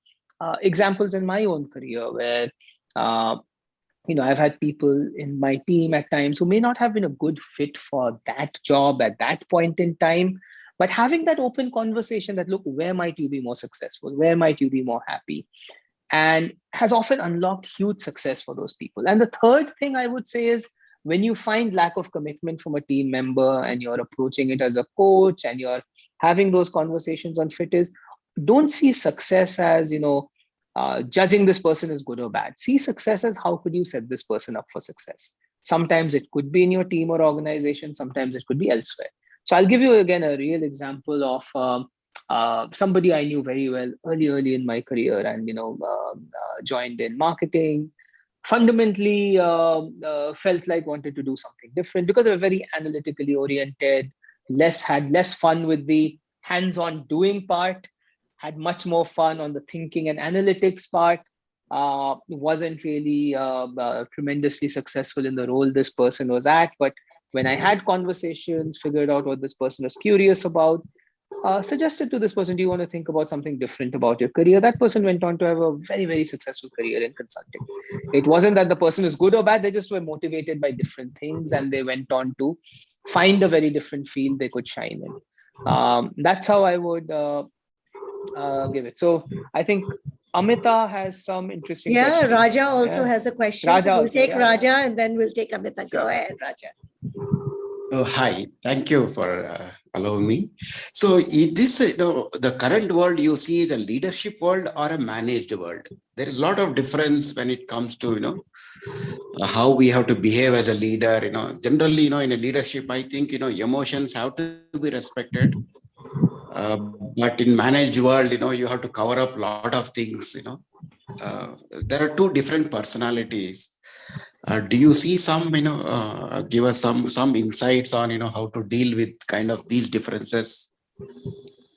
examples in my own career where, I've had people in my team at times who may not have been a good fit for that job at that point in time. But having that open conversation that, look, where might you be more successful? Where might you be more happy? And has often unlocked huge success for those people. And the third thing I would say is, when you find lack of commitment from a team member and you're approaching it as a coach and you're having those conversations on fit, is don't see success as, judging this person is good or bad. See success as, how could you set this person up for success? Sometimes it could be in your team or organization. Sometimes it could be elsewhere. So I'll give you again a real example of somebody I knew very well early in my career, and joined in marketing. Fundamentally, felt like wanted to do something different because they were very analytically oriented. Had less fun with the hands-on doing part. had much more fun on the thinking and analytics part. Wasn't really tremendously successful in the role this person was at. But when I had conversations, figured out what this person was curious about, suggested to this person, do you want to think about something different about your career? That person went on to have a very, very successful career in consulting. It wasn't that the person is good or bad, they just were motivated by different things and they went on to find a very different field they could shine in. That's how I would give it. So I think Amita has some interesting questions. Raja also has a question. Raja so we'll also, take Raja and then we'll take Amita. Go ahead, Raja. Hi, thank you for allowing me. So, is this the current world you see is a leadership world or a managed world? There is a lot of difference when it comes to how we have to behave as a leader. Generally, in a leadership, I think emotions have to be respected. But in managed world, you have to cover up a lot of things. There are two different personalities. Do you see some, give us some insights on, how to deal with kind of these differences?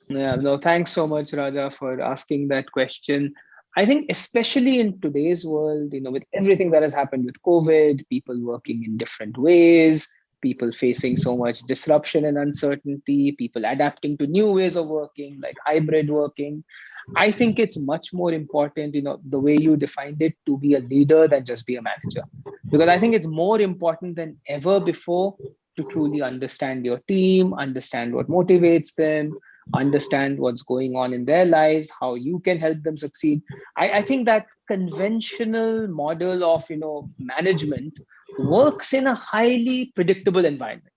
Yeah, no, thanks so much, Raja, for asking that question. I think especially in today's world, with everything that has happened with COVID, people working in different ways, people facing so much disruption and uncertainty, people adapting to new ways of working, like hybrid working. I think it's much more important, the way you defined it, to be a leader than just be a manager. Because I think it's more important than ever before to truly understand your team, understand what motivates them, understand what's going on in their lives, how you can help them succeed. I think that conventional model of management works in a highly predictable environment.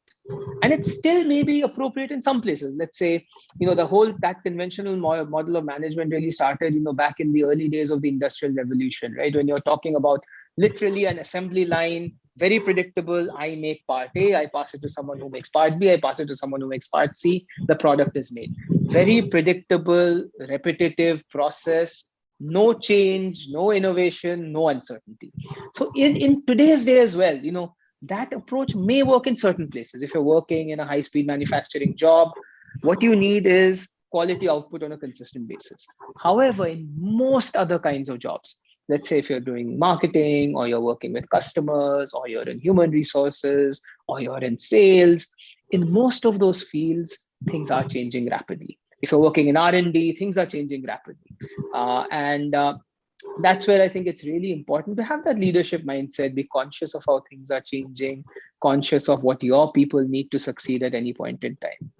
And it still may be appropriate in some places. Let's say, that conventional model of management really started, back in the early days of the Industrial Revolution, right? When you're talking about literally an assembly line, very predictable. I make part A, I pass it to someone who makes part B, I pass it to someone who makes part C, the product is made. Very predictable, repetitive process, no change, no innovation, no uncertainty. So in today's day as well, that approach may work in certain places. If you're working in a high-speed manufacturing job, what you need is quality output on a consistent basis. However, in most other kinds of jobs, let's say if you're doing marketing, or you're working with customers, or you're in human resources, or you're in sales, in most of those fields, things are changing rapidly. If you're working in R&D, things are changing rapidly. That's where I think it's really important to have that leadership mindset, be conscious of how things are changing, conscious of what your people need to succeed at any point in time.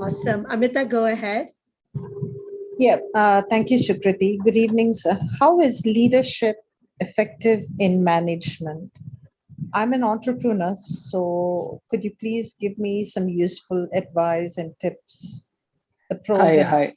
Awesome. Amita, go ahead. Yeah, thank you, Sukriti. Good evening, sir. How is leadership effective in management? I'm an entrepreneur, so could you please give me some useful advice and tips? Hi,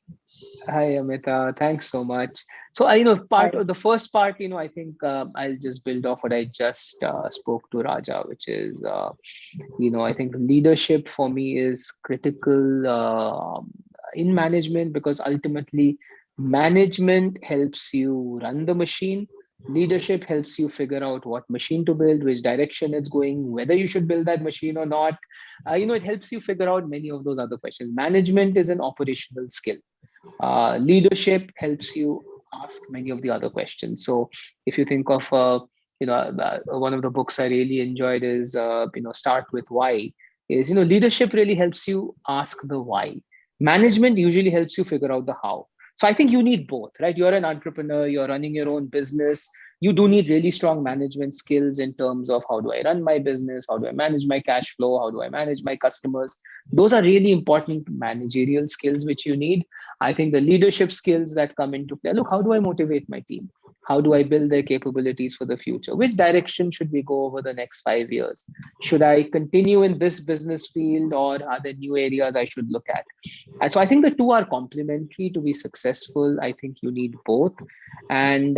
Amita. Thanks so much. So, part of the first part, I think I'll just build off what I just spoke to Raja, which is, I think leadership for me is critical in management, because ultimately management helps you run the machine. Leadership helps you figure out what machine to build, which direction it's going, whether you should build that machine or not. It helps you figure out many of those other questions. Management is an operational skill. Leadership helps you ask many of the other questions. So if you think of, one of the books I really enjoyed is, Start with Why. Is, leadership really helps you ask the why. Management usually helps you figure out the how. So I think you need both, right? You're an entrepreneur, you're running your own business. You do need really strong management skills in terms of, how do I run my business? How do I manage my cash flow? How do I manage my customers? Those are really important managerial skills which you need. I think the leadership skills that come into play, look, how do I motivate my team? How do I build their capabilities for the future? Which direction should we go over the next 5 years? Should I continue in this business field, or are there new areas I should look at? And so I think the two are complementary. To be successful, I think you need both. And,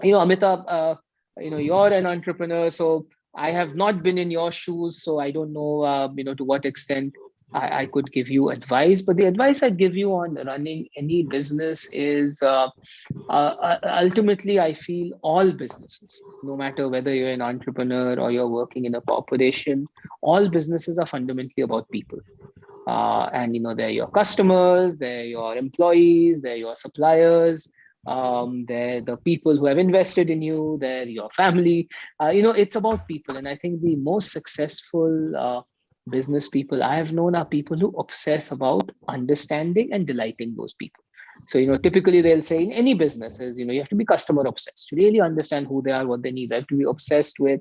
Amita, you're an entrepreneur, so I have not been in your shoes, so I don't know, to what extent I could give you advice. But the advice I give you on running any business is, ultimately, I feel all businesses, no matter whether you're an entrepreneur or you're working in a corporation, all businesses are fundamentally about people. And they're your customers, they're your employees, they're your suppliers, they're the people who have invested in you, they're your family. It's about people. And I think the most successful business people I have known are people who obsess about understanding and delighting those people. So, typically they'll say in any businesses, you have to be customer obsessed to really understand who they are, what they need. I have to be obsessed with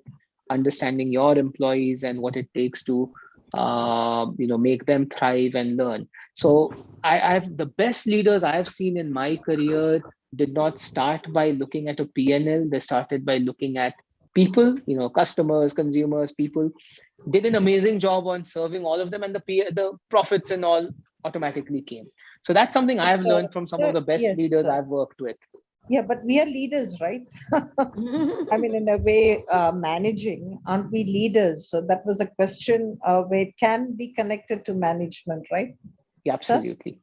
understanding your employees and what it takes to, make them thrive and learn. So I've the best leaders I have seen in my career did not start by looking at a P&L. They started by looking at people, customers, consumers, people, did an amazing job on serving all of them, and the profits and all automatically came. So that's something I've learned from some of the best Yes, leaders I've worked with. yeah, but we are leaders, right? I mean, in a way, managing, aren't we leaders? So that was a question where it can be connected to management, right? Yeah, absolutely.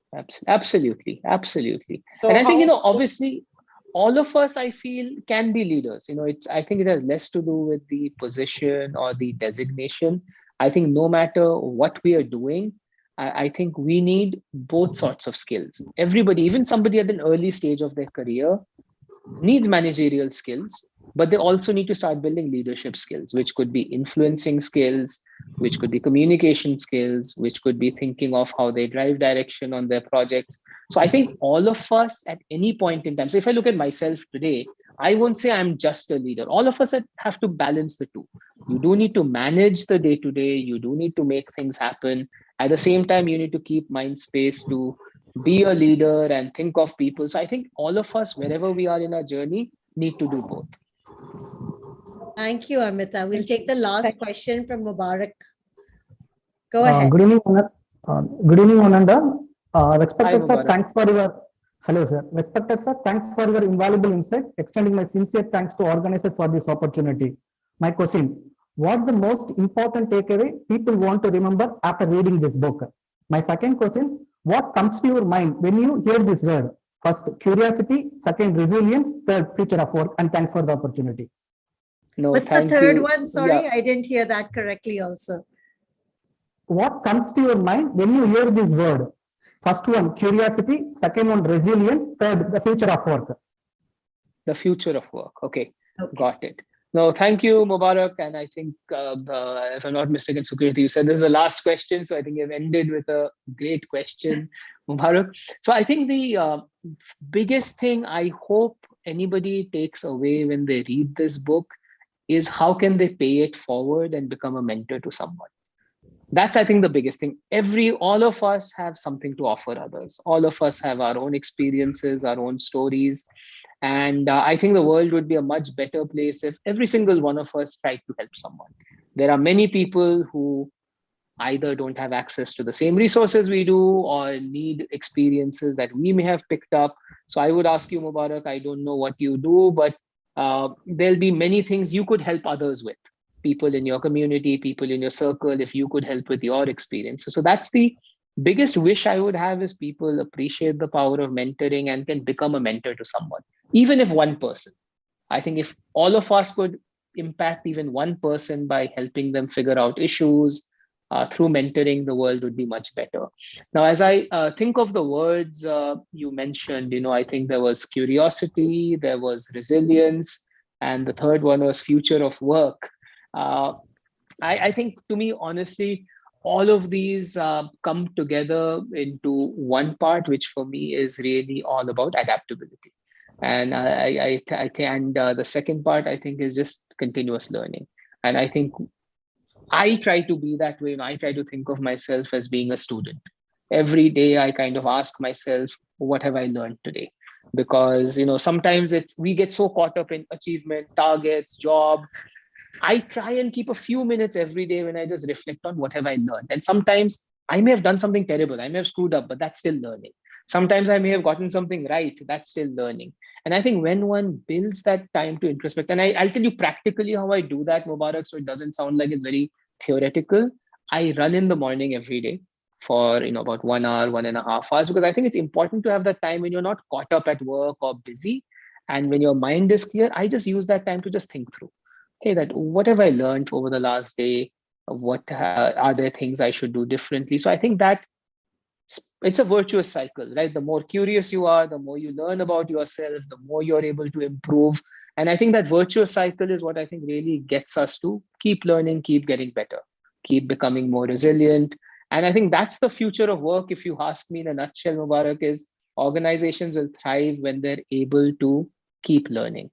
Absolutely. Absolutely. So And I think, how- obviously, all of us, I feel, can be leaders. I think it has less to do with the position or the designation. I think no matter what we are doing, I think we need both sorts of skills. Everybody, even somebody at an early stage of their career, needs managerial skills, but they also need to start building leadership skills, which could be influencing skills, which could be communication skills, which could be thinking of how they drive direction on their projects. So I think all of us at any point in time, so if I look at myself today, I won't say I'm just a leader. All of us have to balance the two. You do need to manage the day to day. You do need to make things happen. At the same time, you need to keep mind space to be a leader and think of people. So I think all of us, wherever we are in our journey, need to do both. Thank you, Amita. We'll take the last question from Mubarak. Go Uh, ahead. good evening, good evening, Ananda. Respected Hi, sir, Mubarak. thanks for your hello, sir. Respected sir, thanks for your invaluable insight. Extending my sincere thanks to organizers for this opportunity. My question: what's the most important takeaway people want to remember after reading this book? My second question: what comes to your mind when you hear this word? First, curiosity. Second, resilience. Third, future of work. And thanks for the opportunity. No, What's the thank third you. one? Sorry, Yeah. I didn't hear that correctly also. What comes to your mind when you hear this word? First one, curiosity. Second one, resilience. Third, the future of work. The future of work. Okay, Okay. got it. No, thank you, Mubarak. And I think, if I'm not mistaken, Sukriti, you said this is the last question. So I think you've ended with a great question, Mubarak. So I think the biggest thing I hope anybody takes away when they read this book is how can they pay it forward and become a mentor to someone. That's, I think, the biggest thing. All of us have something to offer others. All of us have our own experiences, our own stories. And I think the world would be a much better place if every single one of us tried to help someone. There are many people who either don't have access to the same resources we do or need experiences that we may have picked up. So I would ask you, Mubarak, I don't know what you do, but there'll be many things you could help others with. People in your community, people in your circle, if you could help with your experiences. So that's the biggest wish I would have, is people appreciate the power of mentoring and can become a mentor to someone, even if one person. I think if all of us could impact even one person by helping them figure out issues through mentoring, the world would be much better. Now, as I think of the words you mentioned, I think there was curiosity, there was resilience, and the third one was future of work. I think, to me, honestly, all of these come together into one part, which for me is really all about adaptability. And the second part, I think, is just continuous learning. And I think I try to be that way. I try to think of myself as being a student. Every day, I kind of ask myself, what have I learned today? Because, sometimes we get so caught up in achievement, targets, job. I try and keep a few minutes every day when I just reflect on what have I learned. And sometimes I may have done something terrible. I may have screwed up, but that's still learning. Sometimes I may have gotten something right. That's still learning. And I think when one builds that time to introspect, and I'll tell you practically how I do that, Mubarak, so it doesn't sound like it's very theoretical. I run in the morning every day for about 1 hour, 1.5 hours, because I think it's important to have that time when you're not caught up at work or busy. And when your mind is clear, I just use that time to just think through, hey, that what have I learned over the last day? What are there things I should do differently? So I think that it's a virtuous cycle, right? The more curious you are, the more you learn about yourself, the more you're able to improve. And I think that virtuous cycle is what I think really gets us to keep learning, keep getting better, keep becoming more resilient. And I think that's the future of work. If you ask me in a nutshell, Mubarak, is organizations will thrive when they're able to keep learning,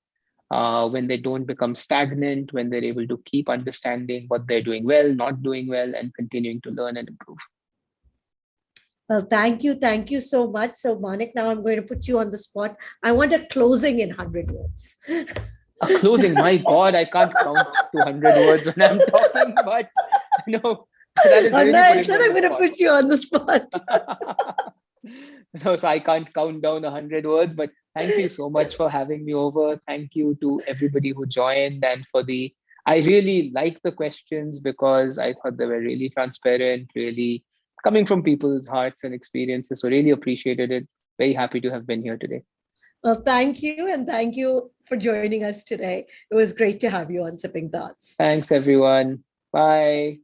when they don't become stagnant, when they're able to keep understanding what they're doing well, not doing well, and continuing to learn and improve. Well, thank you. Thank you so much. So, Mainik, now I'm going to put you on the spot. I want a closing in 100 words. A closing, my God, I can't count to 100 words when I'm talking, but no, that is really I putting said me I'm on the going to spot. put you on the spot. No, so I can't count down 100 words, but thank you so much for having me over. Thank you to everybody who joined, and I really liked the questions because I thought they were really transparent, really coming from people's hearts and experiences. So really appreciated it. Very happy to have been here today. Well, thank you. And thank you for joining us today. It was great to have you on Sipping Thoughts. Thanks, everyone. Bye.